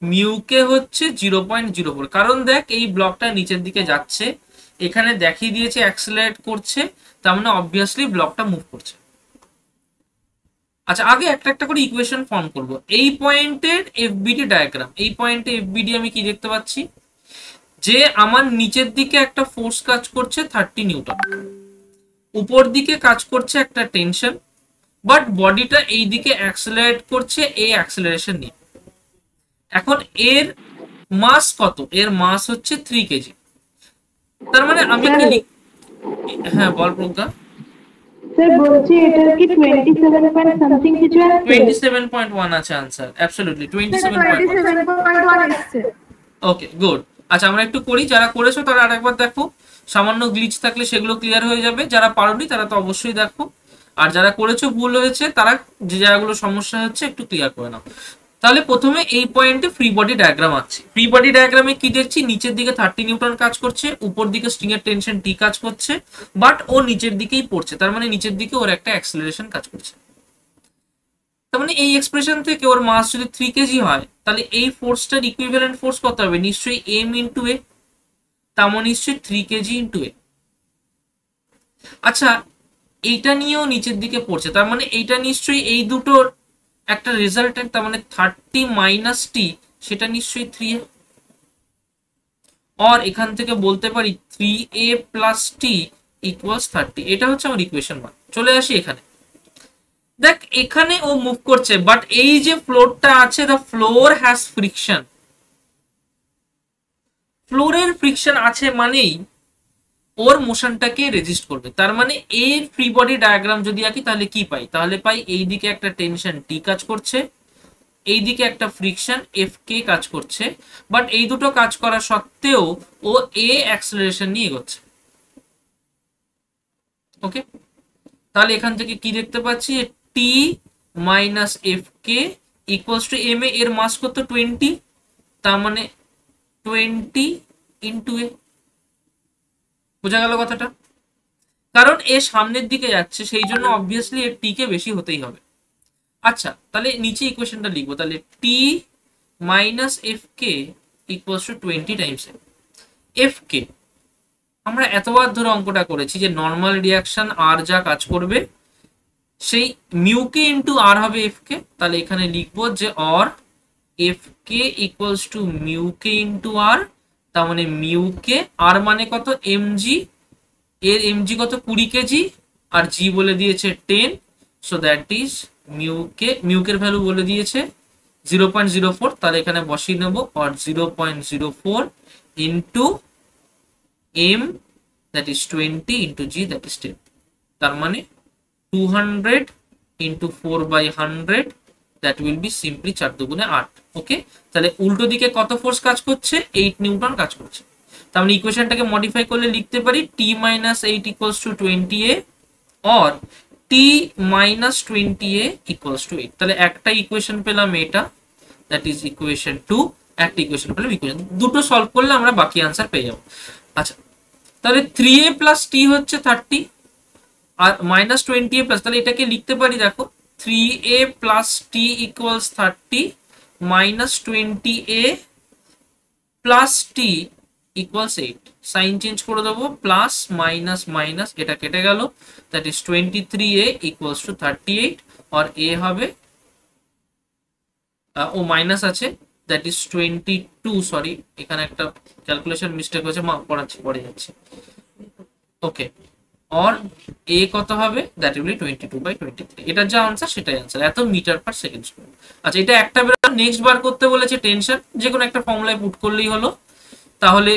মিউকে হচ্ছে 0.04। কারণ দেখ, এই ব্লকটা নিচের দিকে যাচ্ছে, এখানে দেখিয়ে দিয়েছে অ্যাক্সেলারেট করছে, তার মানে অবভিয়াসলি ব্লকটা মুভ করছে। আচ্ছা, আগে একটা একটা করে ইকুয়েশন ফর্ম করব। এই পয়েন্টের এফবিডি ডায়াগ্রাম, এই পয়েন্টে এফবিডি আমি কি দেখতে পাচ্ছি, যে আমার নিচের দিকে একটা ফোর্স কাজ করছে 30 নিউটন, উপর দিকে কাজ করছে একটা টেনশন, বাট বডিটা এই দিকে অ্যাক্সেলারেট করছে এই অ্যাক্সেলারেশন নিয়ে। এখন এর মাস কত? এর মাস হচ্ছে 3 কেজি। তার মানে আমি কি, হ্যাঁ বল প্রজ্ঞা। স্যার বলছি এটা কি 27 পয়েন্ট সামথিং কিছু আছে? 27.1 আছে আনসার, অ্যাবসলিউটলি 27.1 আসছে। ওকে, গুড। আচ্ছা, আমরা একটু করি, যারা করেছো তারা আরেকবার দেখো, সামান্য গ্লিচ থাকলে সেগুলো ক্লিয়ার হয়ে যাবে। যারা পারোনি তারা তো অবশ্যই দেখো, আর যারা করেছো ভুল হয়েছে তারা যে জায়গাগুলো সমস্যা হচ্ছে একটু ক্লিয়ার করে নাও। তাহলে প্রথমে এই পয়েন্টে ফ্রি বডি ডায়াগ্রাম আছে। ফ্রি বডি ডায়াগ্রামে কি দেখছি, নিচের দিকে 30 নিউটন কাজ করছে, উপর দিকে স্ট্রিং এর টেনশন টি কাজ করছে, বাট ও নিচের দিকেই পড়ছে, তার মানে নিচের দিকে ওর একটা অ্যাক্সেলারেশন কাজ করছে। তার মানে এই এক্সপ্রেশন থেকে ওর মাস যদি 3 কেজি হয়, তাহলে এই ফোর্সটার ইকুইভ্যালেন্ট ফোর্স কত হবে? নিশ্চয়ই এম ইন্টু এ, তার মানে নিশ্চয়ই 3 কেজি ইন্টু এ। আচ্ছা, এইটা নিয়েও নিচের দিকে পড়ছে, তার মানে এইটা নিশ্চয়ই এই দুটোর একটা রেজাল্টেন্ট, তার মানে 30 মাইনাস টি, সেটা নিশ্চয়ই 3a। আর এখান থেকে বলতে পারি 3a প্লাস টি ইকুয়ালস 30। এটা হচ্ছে আমার ইকুয়েশন 1। চলে আসি এখানে, দেখ এখানে ও মুভ করছে, বাট এই যে ফ্লোরটা আছে, দ্য ফ্লোর হ্যাজ ফ্রিকশন। ফ্লোরের ফ্রিকশন আছে মানেই ওর মোশনটাকে রেজিস্ট করবে। তার মানে এর ফ্রি বডি ডায়াগ্রাম যদি আঁকি তাহলে কি পাই? তাহলে পাই এইদিকে একটা টেনশন টি কাজ করছে, এইদিকে একটা ফ্রিকশন এফ কে কাজ করছে, বাট এই দুটো কাজ করা সত্ত্বেও ও এ অ্যাক্সেলারেশন নিয়ে এগোচ্ছে। ওকে, তাহলে এখান থেকে কি দেখতে পাচ্ছি, T minus f k equals to m a, এর মাস কত? 20, তার মানে 20 ইন্টু এ। বোঝা গেল কথাটা? কারণ এ সামনের দিকে যাচ্ছে, সেই জন্য অবভিয়াসলি এর টি কে বেশি হতেই হবে। আচ্ছা, তাহলে নিচে ইকুয়েশনটা লিখবো, তাহলে T minus f k equals to 20 times f k. আমরা এতবার ধরে অঙ্কটা করেছি যে নর্মাল রিয়াকশন আর যা কাজ করবে সেই মিউ কে ইন্টু আর হবে এফ কে। তাহলে এখানে লিখবো যে or f k equals to mu k into R, তার মানে মিউ কে, আর মানে কত? এমজি, এর এমজি কত? 20 কেজি, আর জি বলে দিয়েছে 10, সো দ্যাট ইজ মিউকের ভ্যালু বলে দিয়েছে 0.04। তাহলে এখানে বসিয়ে নেব, or 0.04 into m, that is 20 into g, that is 10। তার মানে 200 into 4/100, that will be simply 4 দুগুণে 8। ওকে, তাহলে উল্টো দিকে কত ফোর্স কাজ করছে? 8 নিউটন কাজ করছে। তার মানে ইকুয়েশনটাকে মডিফাই করলে লিখতে পারি T minus 8 equals to 20a, or T minus 20a equals to 8। তাহলে একটা ইকুয়েশন পেলাম এটা, দ্যাট ইজ ইকুয়েশন 2। একটা ইকুয়েশন পেলাম ইকুয়েশন, দুটো সলভ করলে আমরা বাকি আনসার পেয়ে যাবো। আচ্ছা, তাহলে 3a প্লাস টি হচ্ছে 30, আর মাইনাস 20a প্লাস, তাহলে এটাকে লিখতে পারি, দেখো 3a plus t equals 30 minus 20a plus t equals 8. Sign change করে দেবো, প্লাস মাইনাস মাইনাস, এটা কেটে গেল, that is 23a equals to 38, আর a হবে ও মাইনাস আছে, দ্যাট ইজ 22, সরি এখানে একটা ক্যালকুলেশন মিস্টেক হয়েছে, পড়াচ্ছি পড়ে যাচ্ছে, ওকে, और a কত হবে, দ্যাট উইল বি 22/23, এটা যা आंसर সেটাই आंसर, এত মিটার পার সেকেন্ড স্কয়ার। আচ্ছা এটা একটা বের, নেক্সট বার করতে বলেছে টেনশন, যে কোনো একটা ফর্মুলায় পুট করলেই হলো। তাহলে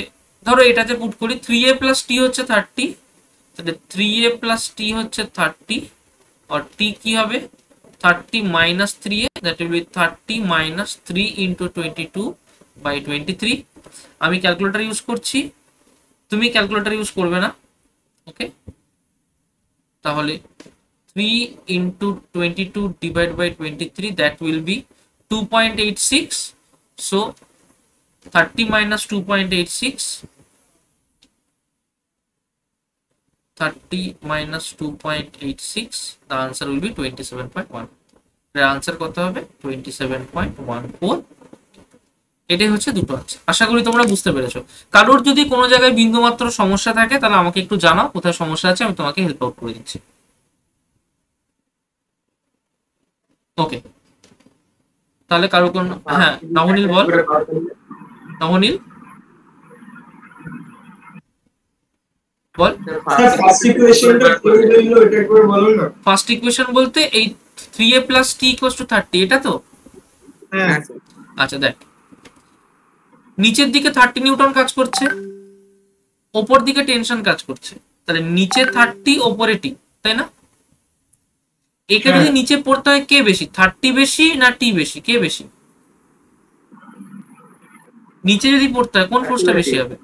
ধরো এটাতে পুট করি, 3a + t হচ্ছে 30, তাহলে 3a + t হচ্ছে 30, আর t কি হবে 30 - 3a, দ্যাট উইল বি 30 - 3 * 22/23। আমি ক্যালকুলেটর ইউজ করছি, তুমি ক্যালকুলেটর ইউজ করবে না, ওকে। তাহলে 3 * 22/23, that will be 2.86, so 30 - 2.86, 30 - 2.86, the answer will be 27.1, এর आंसर কত হবে 27.14। এটাই হচ্ছে দুটো আছে। আশা করি তোমরা বুঝতে পেরেছো। কারোর যদি কোনো জায়গায় বিন্দুমাত্র সমস্যা থাকে তাহলে আমাকে একটু জানাও, কোথায় সমস্যা আছে আমি তোমাকে হেল্প আউট করে দিচ্ছি, ওকে। তাহলে কারো কোন, হ্যাঁ নবনীল বল, নবনীল বল। ফার্স্ট ইকুয়েশনটা কি হলো এটা একবার বলো না। ফার্স্ট ইকুয়েশন বলতে এই 3a + t = 30, এটা তো, হ্যাঁ আচ্ছা দেখ, নিচের দিকে 30 নিউটন কাজ করছে, উপর দিকে টেনশন কাজ করছে, তাহলে নিচে 30 উপরে t, তাই না? একে যদি নিচে পড়তে হয় কে বেশি, 30 বেশি না t বেশি, কে বেশি? নিচে যদি পড়তে হয় কোন ফোর্সটা বেশি হবে?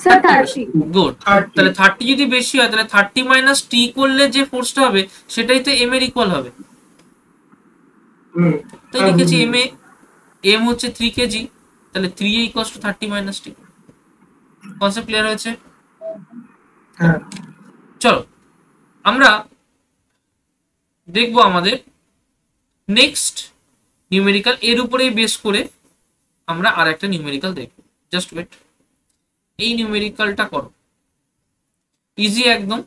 স্যার 30। গুড, তাহলে 30 যদি বেশি হয় তাহলে 30 - t করলে যে ফোর্সটা হবে সেটাই তো m এর ইকুয়াল হবে, তাই লিখেছি m হচ্ছে 3 কেজি, তাহলে 3a = 30 - t। কনসেপ্ট ক্লিয়ার হয়েছে? হ্যাঁ চলো আমরা দেখবো আমাদের নেক্সট নিউমেরিক্যাল, এর উপরেই বেস করে আমরা আর একটা নিউমেরিক্যাল দেখব, জাস্ট ওয়েট। এই নিউমেরিক্যালটা করো, ইজি, একদম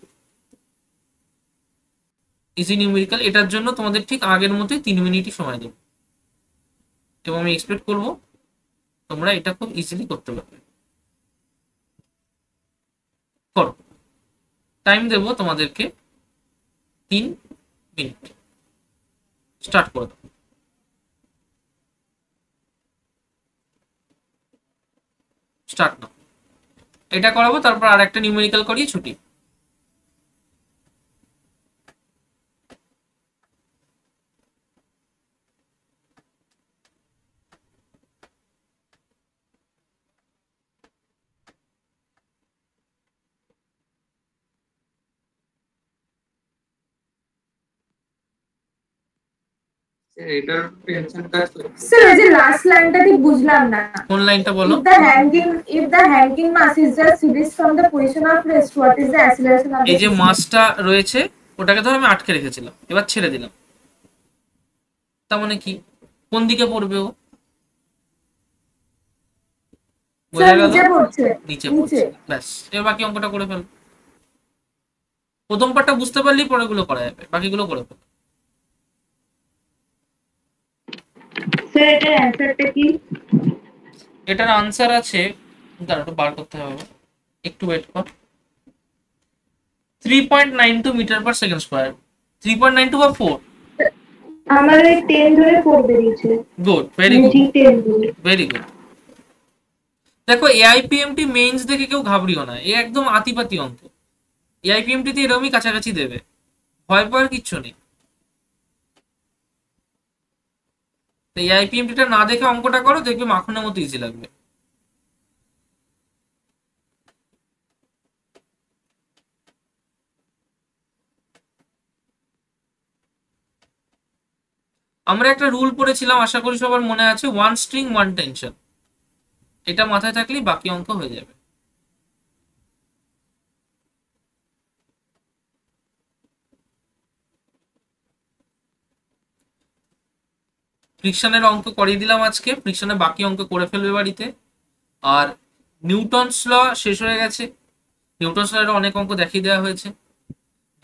ইজি নিউমেরিক্যাল। এটার জন্য তোমাদের ঠিক আগের মতোই 3 মিনিটই সময় দেব, এবং আমি এক্সপেক্ট করব তোমরা এটা খুব ইজিলি করতে পারবে। করো, টাইম দেব তোমাদেরকে 3 মিনিট, স্টার্ট করে দাও। স্টার্ট নাও, এটা করাবো, তারপর আর একটা নিউমেরিক্যাল করিয়ে ছুটি। এটার টেনশন কাজ করছে। স্যার এই যে লাস্ট লাইনটা ঠিক বুঝলাম না। কোন লাইনটা বলো? if the hanging mass is just series from the position of rest, what is the acceleration of the এই যে system? মাসটা রয়েছে ওটাকে ধর আমি আটকে রেখেছিলাম, এবার ছেড়ে দিলাম, তার মানে কি কোন দিকে পড়বে ও? বোঝা স্যার গেল? নিচে পড়ছে। নিচে পড়ছে, ব্যাস। এবার বাকি অঙ্কটা করে ফেল। প্রথম পার্টটা বুঝতে পারলেই পরেরগুলো করা যাবে, বাকিগুলো করে ফেল। স্যার এটার অ্যানসারটা কি? এটার আনসার আছে, দাঁড়া একটু বার করতে হবে, একটু ওয়েট কর। 3.92 মিটার পার সেকেন্ড স্কয়ার। 3.92 বা 4? আমার এই 10 ধরে 4 বেরিয়েছে। গুড, ভেরি গুড, ঠিক 10 ধরে। Very good. দেখো এআইপিএমটি মেইনস দেখে কেউ ঘাবড়িও না, এ একদম আতিপাতি অঙ্ক। এআইপিএমটি তে এরকমই কাছাকাছি দেবে, ভয় পাওয়ার কিচ্ছু নেই। এআইপিএমটিটা না দেখে অঙ্কটা করো, দেখবে মাখনের মতো ইজি লাগবে। আমরা একটা রুল পড়েছিলাম, আশা করি সবার মনে আছে, 1 স্ট্রিং 1 টেনশন। এটা মাথায় থাকলেই বাকি অঙ্ক হয়ে যাবে। ফ্রিকশনের অঙ্ক করিয়ে দিলাম আজকে, ফ্রিকশনের বাকি অঙ্ক করে ফেলবে বাড়িতে। আর নিউটনস ল শেষ হয়ে গেছে, নিউটনস ল অনেক অঙ্ক দেখিয়ে দেওয়া হয়েছে।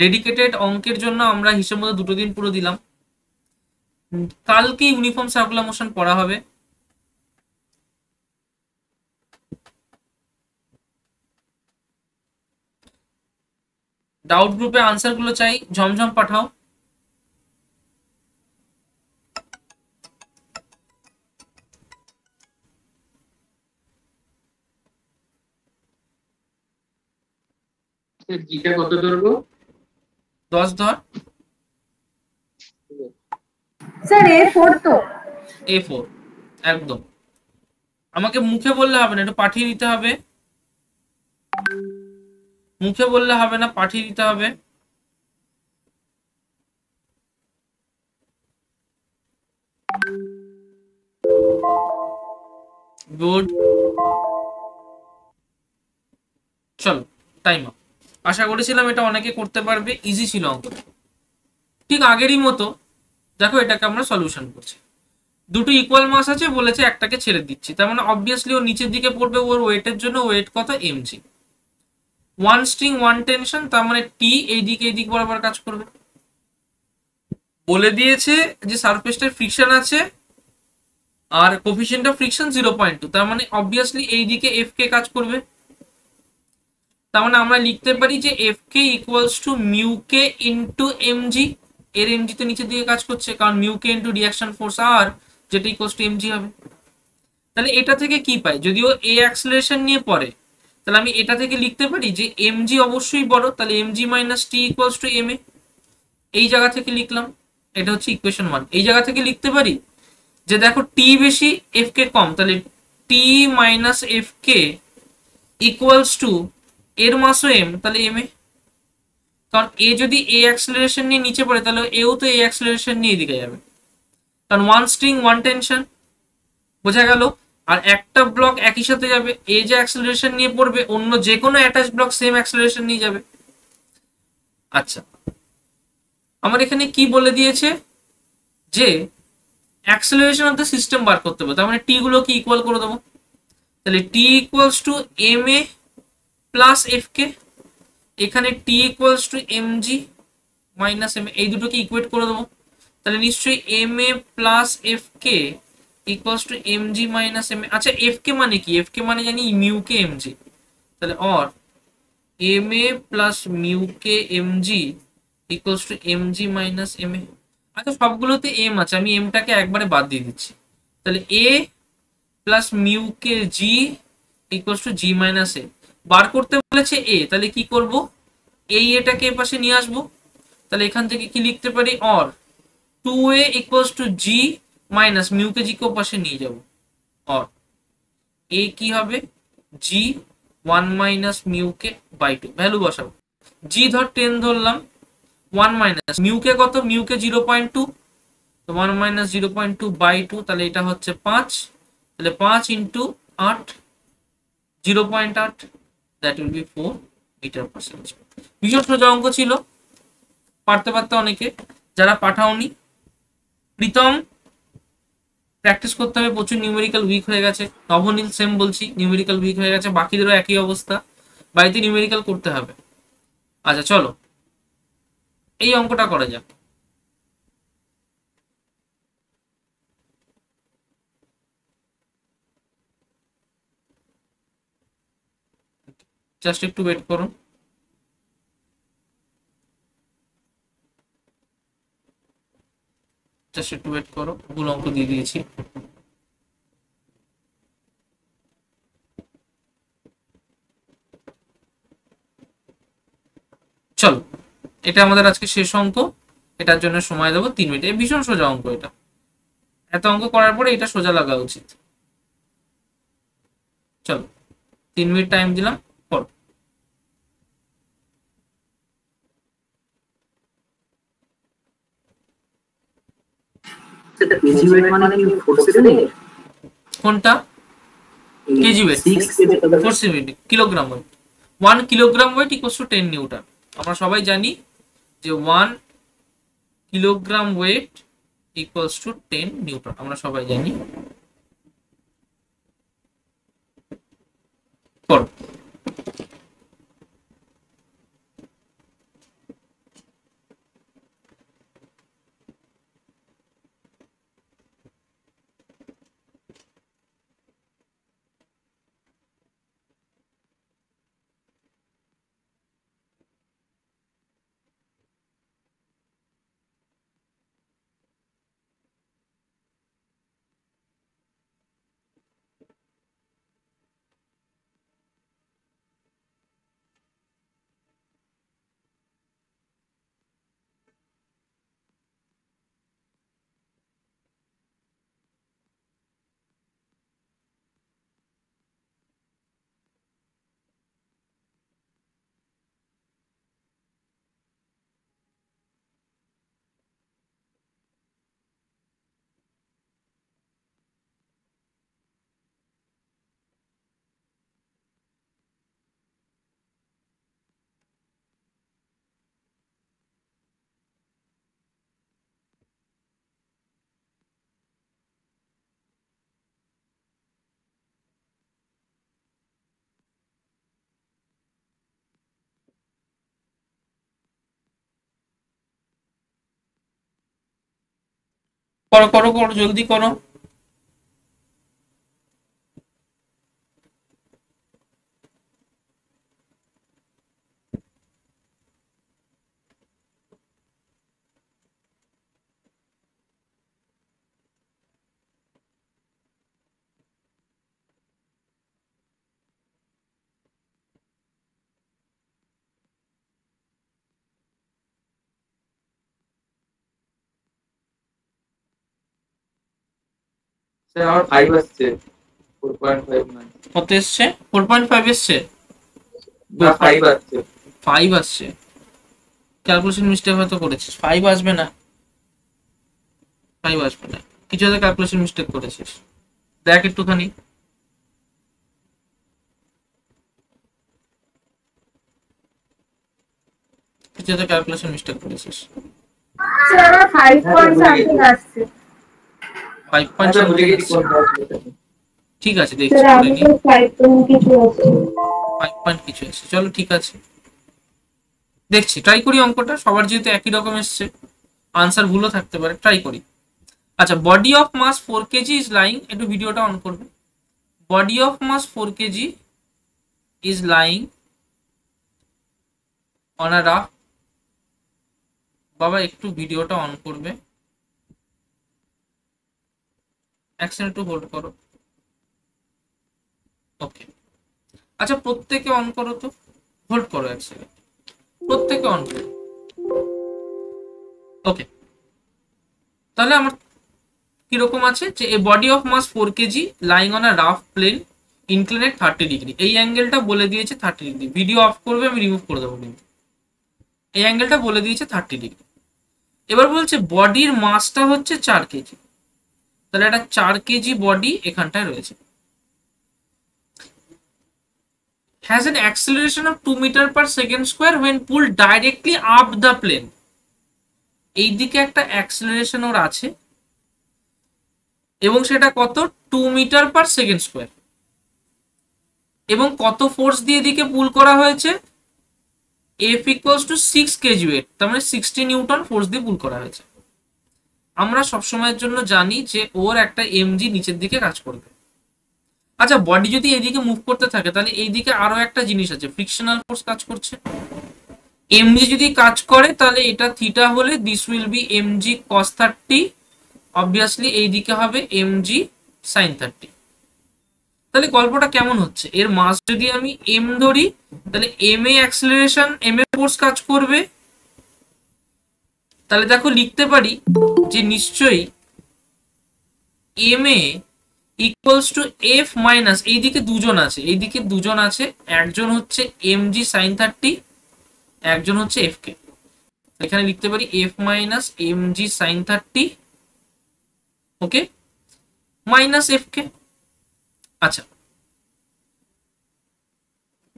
ডেডিকেটেড অঙ্কের জন্য আমরা হিসেব মতো 2 দিন পুরো দিলাম। কালকে ইউনিফর্ম সার্কুলার মোশন পড়া হবে। ডাউট গ্রুপে আনসার গুলো চাই, ঝমঝম পাঠাও। জিটা কত ধরবো? 10 ধর। স্যার A4 তো? A4 একদম। আমাকে মুখে বললে হবে না, একটু পাঠিয়ে দিতে হবে। মুখে বললে হবে না, পাঠিয়ে দিতে হবে। গুড, চলো টাইম আপ। আশা করেছিলাম এটা অনেকে করতে পারবে, ইজি ছিল অঙ্কটা, ঠিক আগেরই মতো। দেখো এটাকে আমরা সলিউশন করছি। দুটো ইকুয়াল মাস আছে, বলেছে একটাকে ছেড়ে দিচ্ছি, তার মানে অবভিয়াসলি ও নিচের দিকে পড়বে, ওর ওয়েটের জন্য ওয়েট কত mg। One string one tension, তার মানে টি এইদিকে এইদিক বরাবর কাজ করবে। বলে দিয়েছে যে সারফেসটার ফ্রিকশন আছে আর কোফিশিয়েন্ট অফ ফ্রিকশন 0.2, তার মানে অবভিয়াসলি এইদিকে এফ কে কাজ করবে। তার মানে আমরা লিখতে পারি যে F k equals to mu k into MG. এর এমজি তো নিচের দিকে কাজ করছে, কারণ mu k into reaction force আর, যেটা ইকুয়ালস টু এমজি হবে। তাহলে এটা থেকে কি পাই, যদিও এ অ্যাক্সেলারেশন নিয়ে পড়ে, তাহলে আমি এটা থেকে লিখতে পারি যে এমজি অবশ্যই বড়, তাহলে mg minus T equals to m a. এই জায়গা থেকে লিখলাম, এটা হচ্ছে ইকুয়েশন 1। এই জায়গা থেকে লিখতে পারি যে দেখো টি বেশি এফ কে কম, তাহলে T minus f k equals to এর মাসও এম, তাহলে এম এ। কারণ এ যদি এ অ্যাক্সেলারেশন নিয়ে নিচে পড়ে, তাহলে এও তো এ অ্যাক্সেলারেশন নিয়ে দিকে যাবে, কারণ ওয়ান স্ট্রিং ওয়ান টেনশন, বোঝা গেল। আর একটা ব্লক একই সাথে যাবে, এ যে অ্যাক্সেলারেশন নিয়ে পড়বে অন্য যে কোনো অ্যাটাচ ব্লক সেম অ্যাক্সেলারেশন নিয়ে যাবে। আচ্ছা, আমার এখানে কি বলে দিয়েছে যে অ্যাক্সেলারেশন অফ দ্য সিস্টেম বার করতে হবে, তার মানে টি গুলো কি ইকুয়াল করে দেবো, তাহলে T equals to m a plus f k, এখানে T equals to m g minus m a, এই দুটোকে ইকুয়েট করে দেবো। তাহলে নিশ্চয়ই m a plus f k equals to m g minus m a. আচ্ছা এফ কে মানে কি, এফ কে মানে জানি মিউ কে এম জি, তাহলে or m a plus mu k m g equals to m g minus m a. আচ্ছা সবগুলোতে এম আছে, আমি এমটাকে একবারে বাদ দিয়ে দিচ্ছি, তাহলে a plus mu k g equals to g minus a. বার করতে বলেছে এ, তাহলে কি করব, এই এটাকে এ পাশে নিয়ে আসবো, তাহলে এখান থেকে কি লিখতে পারি, or 2a equals to g minus mu k g কে পাশে নিয়ে যাব, অর এ কি হবে g 1 minus mu k by 2, value বসাবো। জি ধর 10 ধরলাম, 1 মাইনাস মিউ কে কত, মিউ কে 0.2, তো 1 মাইনাস 0.2 বাই 2, তাহলে এটা হচ্ছে 5, তাহলে 5 into 8 0.8, that will be 4 metre per second. ভীষণ সোজা অঙ্ক ছিল, পারতে পারতে অনেকে, যারা পাঠাওনি প্রীতম প্র্যাকটিস করতে হবে, প্রচুর নিউমেরিক্যাল উইক হয়ে গেছে। নবনীল সেম বলছি, নিউমেরিক্যাল উইক হয়ে গেছে, বাকিদেরও একই অবস্থা, বাড়িতে নিউমেরিক্যাল করতে হবে। আচ্ছা চলো এই অঙ্কটা করা যাক। জাস্ট একটু ওয়েট করো। জাস্ট একটু ওয়েট করো, ভুল অঙ্ক দিয়ে দিয়েছি। চলো এটা আমাদের আজকে শেষ অঙ্ক, এটার জন্য সময় দেবো 3 মিনিট। ভীষণ সোজা অঙ্ক, এটা এত অঙ্ক করার পরে এটা সোজা লাগা উচিত। চলো 3 মিনিট টাইম দিলাম, করো। কেজি ওয়েট মানে কি ফোর্সে নেই? কোনটা k g weight? 470 kilogram weight. 1 kilogram weight equals to 10 newton. আমরা সবাই জানি যে 1 kilogram weight equals to 10 newton, আমরা সবাই জানি। করো। করো করো করো, জলদি করো। স্যার আমার 5 আসছে, 4.5 নয়। কত এসছে? 4.5 এসছে না 5 আসছে। 5 আসছে। ক্যালকুলেশন মিস্টেক হয়তো করেছিস, 5 আসবে না, 5 আসবে না, কিছু একটা ক্যালকুলেশন মিস্টেক করেছিস, দেখ একটুখানি। কিছু একটা ক্যালকুলেশন মিস্টেক করেছিস। স্যার আমার 5 আসছে। 5 আচ্ছা বুঝে গেছি কোনটা আসবে। ঠিক আছে, দেখছি স্যার করে আমি নি। তো 5 কিছু আসছে। 5 পয়েন্ট কিছু এসছে, চলো ঠিক আছে, দেখছি, ট্রাই করি অঙ্কটা। সবার যেহেতু একই রকম এসছে, আনসার ভুলও থাকতে পারে, ট্রাই করি। আচ্ছা, body of mass 4 kg is lying, একটু ভিডিওটা অন করবে। Body of mass 4 kg is lying on a rough, বাবা একটু ভিডিওটা অন করবে, এক সেকেন্ড একটু হোল্ড করো। ওকে, আচ্ছা প্রত্যেকে অন করো তো, হোল্ড করো এক সেকেন্ড, প্রত্যেকে অন করো। ওকে, তাহলে আমার কিরকম আছে যে a body of mass 4 kg lying on a rough plane inclined 30 degree, এই অ্যাঙ্গেলটা বলে দিয়েছে 30 ডিগ্রি। ভিডিও অফ করবে, আমি রিমুভ করে দেবো, কিন্তু এই অ্যাঙ্গেলটা বলে দিয়েছে 30 ডিগ্রি। এবার বলছে বডির মাসটা হচ্ছে 4 কেজি, তাহলে একটা 4 কেজি বডি এখানটায় রয়েছে, has an acceleration of 2 meter per second square when pulled directly up the plane, এই দিকে একটা অ্যাক্সেলারেশন ওর আছে, এবং সেটা কত? 2 মিটার পার সেকেন্ড স্কোয়ার, এবং কত ফোর্স দিয়ে দিকে পুল করা হয়েছে? F equals to 6 kg weight, তার মানে 60 নিউটন ফোর্স দিয়ে পুল করা হয়েছে। আমরা সবসময়ের জন্য জানি যে ওর একটা mg নিচের দিকে কাজ করবে। আচ্ছা, বডি যদি এইদিকে মুভ করতে থাকে, তাহলে এইদিকে আরো একটা জিনিস আছে, ফ্রিকশনাল ফোর্স কাজ করছে। mg যদি কাজ করে, তাহলে এটা থিটা হলে this will B mg cos 30, obviously এইদিকে হবে mg sin 30। তাহলে গল্পটা কেমন হচ্ছে? এর মাস যদি আমি m ধরি, তাহলে m এ অ্যাক্সেলারেশন, m এ ফোর্স কাজ করবে, তাহলে দেখো লিখতে পারি যে নিশ্চয়ই m এ ইকুয়ালস টু f মাইনাস, এইদিকে দুজন আছে, এইদিকে দুজন আছে, একজন হচ্ছে mg sin 30, একজন হচ্ছে f কে, এখানে লিখতে পারি f মাইনাস mg sin 30, ওকে, মাইনাস f কে। আচ্ছা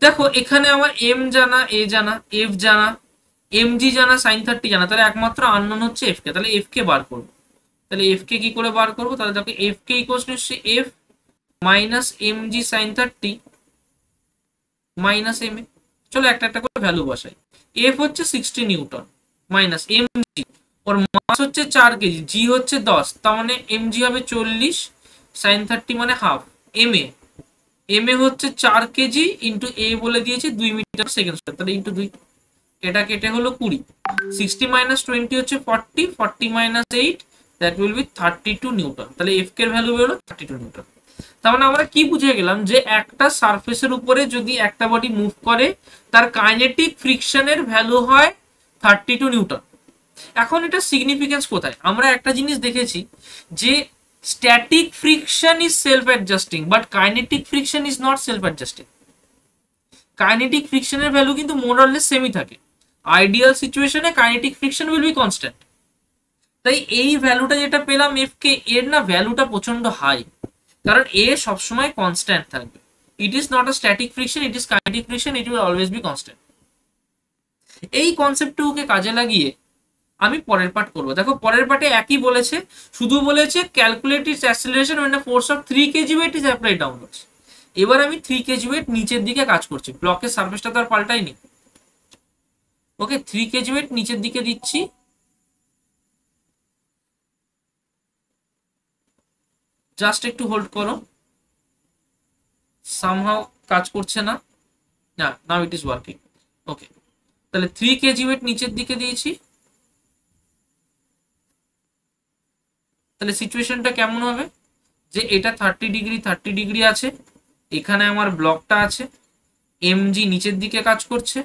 দেখো এখানে আমার m জানা, a জানা, f জানা, mg জানা, sin 30 জানা, তাহলে একমাত্র আননোন হচ্ছে f কে, তাহলে f কে বার করবো। তাহলে এফ কে কি করে বার করবো? তাহলে দেখো f k equals to f minus m g sine 30 minus m a. চলো একটা একটা করে ভ্যালু বসাই। এফ হচ্ছে 60 নিউটন মাইনাস এম জি, ওর মাস হচ্ছে 4 কেজি, জি হচ্ছে 10, তার মানে এম জি হবে 40 সাইন 30 মানে হাফ। এম এ হচ্ছে 4 কেজি ইন্টু এ বলে দিয়েছে 2 মিটার সেকেন্ড স্কয়ার, তাহলে ইন্টু 2, এটা কেটে হলো 20। 60 মাইনাস 20 হচ্ছে 40, 40 minus 8 that will B 32 Newton. তাহলে এফ কে এর ভ্যালু হলো 32 নিউটন। তার মানে আমরা কি বুঝে গেলাম যে একটা সারফেসের উপরে যদি একটা বডি মুভ করে তার কাইনেটিক ফ্রিকশনের ভ্যালু হয় 32 নিউটন। এখন এটা সিগনিফিকেন্স কোথায়? আমরা একটা জিনিস দেখেছি যে static friction is self adjusting but kinetic friction is not self adjusting. Kinetic ফ্রিকশনের ভ্যালু কিন্তু মোর অর লেস সেমই থাকে। আইডিয়াল সিচুয়েশনে kinetic friction will be constant. তাই এই ভ্যালুটা যেটা পেলাম এফ কে এর না ভ্যালুটা প্রচন্ড হাই, কারণ এ সবসময় কনস্ট্যান্ট থাকবে। It is not a static friction, it is kinetic friction, it will always be constant. এই কনসেপ্টটুকুকে কাজে লাগিয়ে আমি পরের পার্ট করব। দেখো পরের পার্টে একই বলেছে, শুধু বলেছে calculate it's acceleration when a force of 3 kg weight is applied downwards। এবার আমি 3 kg weight নিচের দিকে কাজ করছি, ব্লকের সারফেসটা তো আর পাল্টাইনি। ওকে, 3 kg weight নিচের দিকে দিচ্ছি, জাস্ট একটু হোল্ড করো, সামহাউ কাজ করছে না, না নাও ইট ইজ ওয়ার্কিং। ওকে, তাহলে 3 kg weight নিচের দিকে দিয়েছি। তাহলে সিচুয়েশনটা কেমন হবে যে এটা 30 ডিগ্রি আছে, এখানে আমার ব্লকটা আছে, এমজি নিচের দিকে কাজ করছে।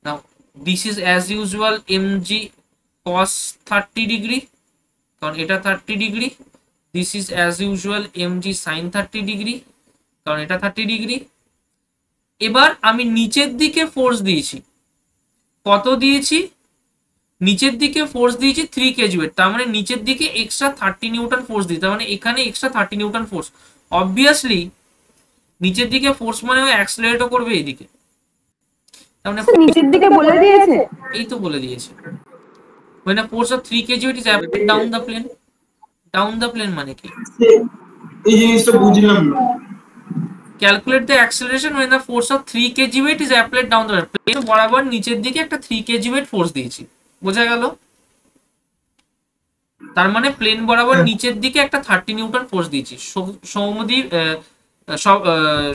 Now this is as usual mg cos 30 degree, কারণ এটা 30 degree. This is as usual mg sin 30 degree, কারণ এটা 30 ডিগ্রি। এবার আমি নিচের দিকে ফোর্স দিয়েছি, কত দিয়েছি? নিচের দিকে ফোর্স দিয়েছি 3 kg weight, তার মানে নিচের দিকে এক্সট্রা 30 নিউটন ফোর্স দিই, তার মানে এখানে এক্সট্রা 30 নিউটন ফোর্স। অবভিয়াসলি নিচের দিকে ফোর্স মানে অ্যাক্সেলারেটও করবে এইদিকে, তার মানে নিচের দিকে বলে দিয়েছে, এই তো বলে দিয়েছে when a force of 3 kg weight is applied down the plane। down the plane মানে কি? এই জিনিসটা বুঝলাম না। Calculate the acceleration when the force of 3 kg weight is applied down the plane। বরাবর নিচের দিকে একটা 3 kg weight ফোর্স দিয়েছি, বোঝা গেল? তার মানে প্লেন বরাবর নিচের দিকে একটা 30 নিউটন ফোর্স দিয়েছি।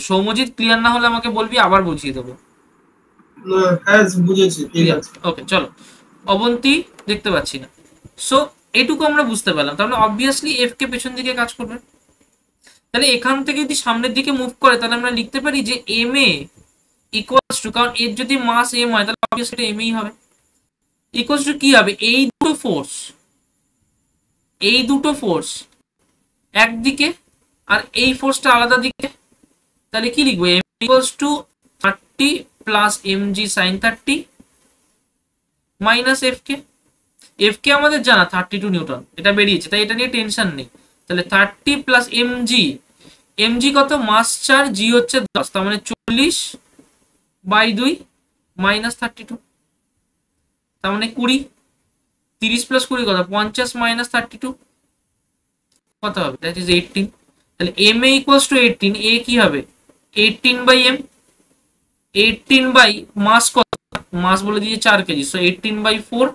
সৌম্যজিৎ ক্লিয়ার না হলে আমাকে বলবি, আবার বুঝিয়ে দেবো। হ্যাঁ বুঝেছি, ঠিক আছে। ওকে চলো, অবন্তী দেখতে পাচ্ছি না, সো এটুকু আমরা বুঝতে পারলাম। তাহলে অবভিয়াসলি এফ কে পেছন দিকে কাজ করবে। তাহলে এখান থেকে যদি সামনের দিকে মুভ করে তাহলে আমরা লিখতে পারি যে এম এ ইকুয়ালস টু, কারণ এর যদি মাস এম হয় তাহলে অবভিয়াসলি এম এই হবে, ইকুয়ালস টু কি হবে? এই দুটো ফোর্স একদিকে আর এই ফোর্সটা আলাদা দিকে, তাহলে কি লিখবো? M equals to 30 plus m g sine 30 minus f k আমাদের জানা 32 নিউটন, এটা বেরিয়েছে, তাই এটা নিয়ে টেনশন নেই। তাহলে 30 প্লাস এম জি কত? মাস 4, জি হচ্ছে 10, তার মানে 40/2 মাইনাস 32, তার মানে 20। 30 প্লাস 20 কত? 50 মাইনাস 32 কত হবে? That is 18। তাহলে এম এ ইকুয়ালস টু 18, এ কি হবে? 18/m, 18 বাই মাস কত? মাস বলে দিয়েছে 4 কেজি, সো 18/4,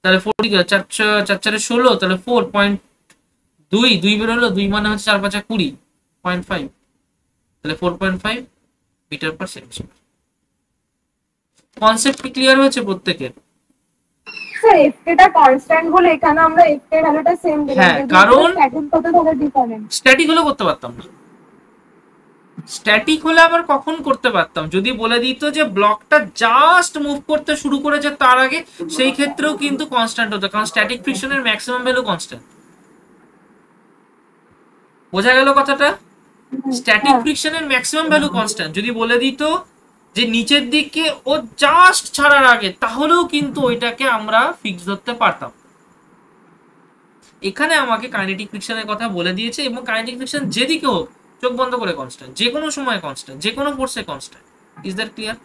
তাহলে 4 4 4 16, তাহলে 4.2 বের হলো, 2 মানে হচ্ছে 4 5 20, 0.5, তাহলে 4.5 মিটার পার সেকেন্ড। কনসেপ্ট কি ক্লিয়ার হয়েছে প্রত্যেকের? স্যার এফকে টা কনস্ট্যান্ট বলে এখানে আমরা এফকে ভ্যালুটা সেম দিলাম, হ্যাঁ, কারণ স্ট্যাটিক কত ধরে ডিফারেন্ট। স্ট্যাটিক হলে করতে পারতাম না, স্ট্যাটিক হলে আবার কখন করতে পারতাম? যদি বলে দিত যে ব্লকটা জাস্ট মুভ করতে শুরু করেছে তার আগে, সেই ক্ষেত্রেও কিন্তু কনস্ট্যান্ট হতো, কারণ স্ট্যাটিক ফ্রিকশনের ম্যাক্সিমাম ভ্যালু কনস্ট্যান্ট। বোঝা গেল কথাটা? স্ট্যাটিক ফ্রিকশনের ম্যাক্সিমাম ভ্যালু কনস্ট্যান্ট যদি বলে দিত যে নিচের দিকে ও জাস্ট ছাড়ার আগে, তাহলেও কিন্তু ওইটাকে আমরা ফিক্স ধরতে পারতাম। এখানে আমাকে কাইনেটিক ফ্রিকশনের কথা বলে দিয়েছে, এবং কাইনেটিক ফ্রিকশন যেদিকে হোক চোখ বন্ধ করে কনস্ট্যান্ট, যে কোনো সময় কনস্ট্যান্ট, যে কোনো ফোর্সে কনস্ট্যান্ট। Is that clear?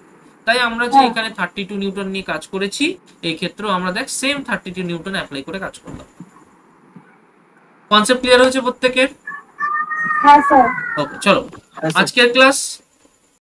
তাই আমরা যে এখানে 32 নিউটন নিয়ে কাজ করেছি, এই ক্ষেত্রেও আমরা দেখ সেম 32 নিউটন অ্যাপ্লাই করে কাজ করলাম। কনসেপ্ট ক্লিয়ার হয়েছে প্রত্যেকের? হ্যাঁ স্যার। ওকে চলো আজকের ক্লাস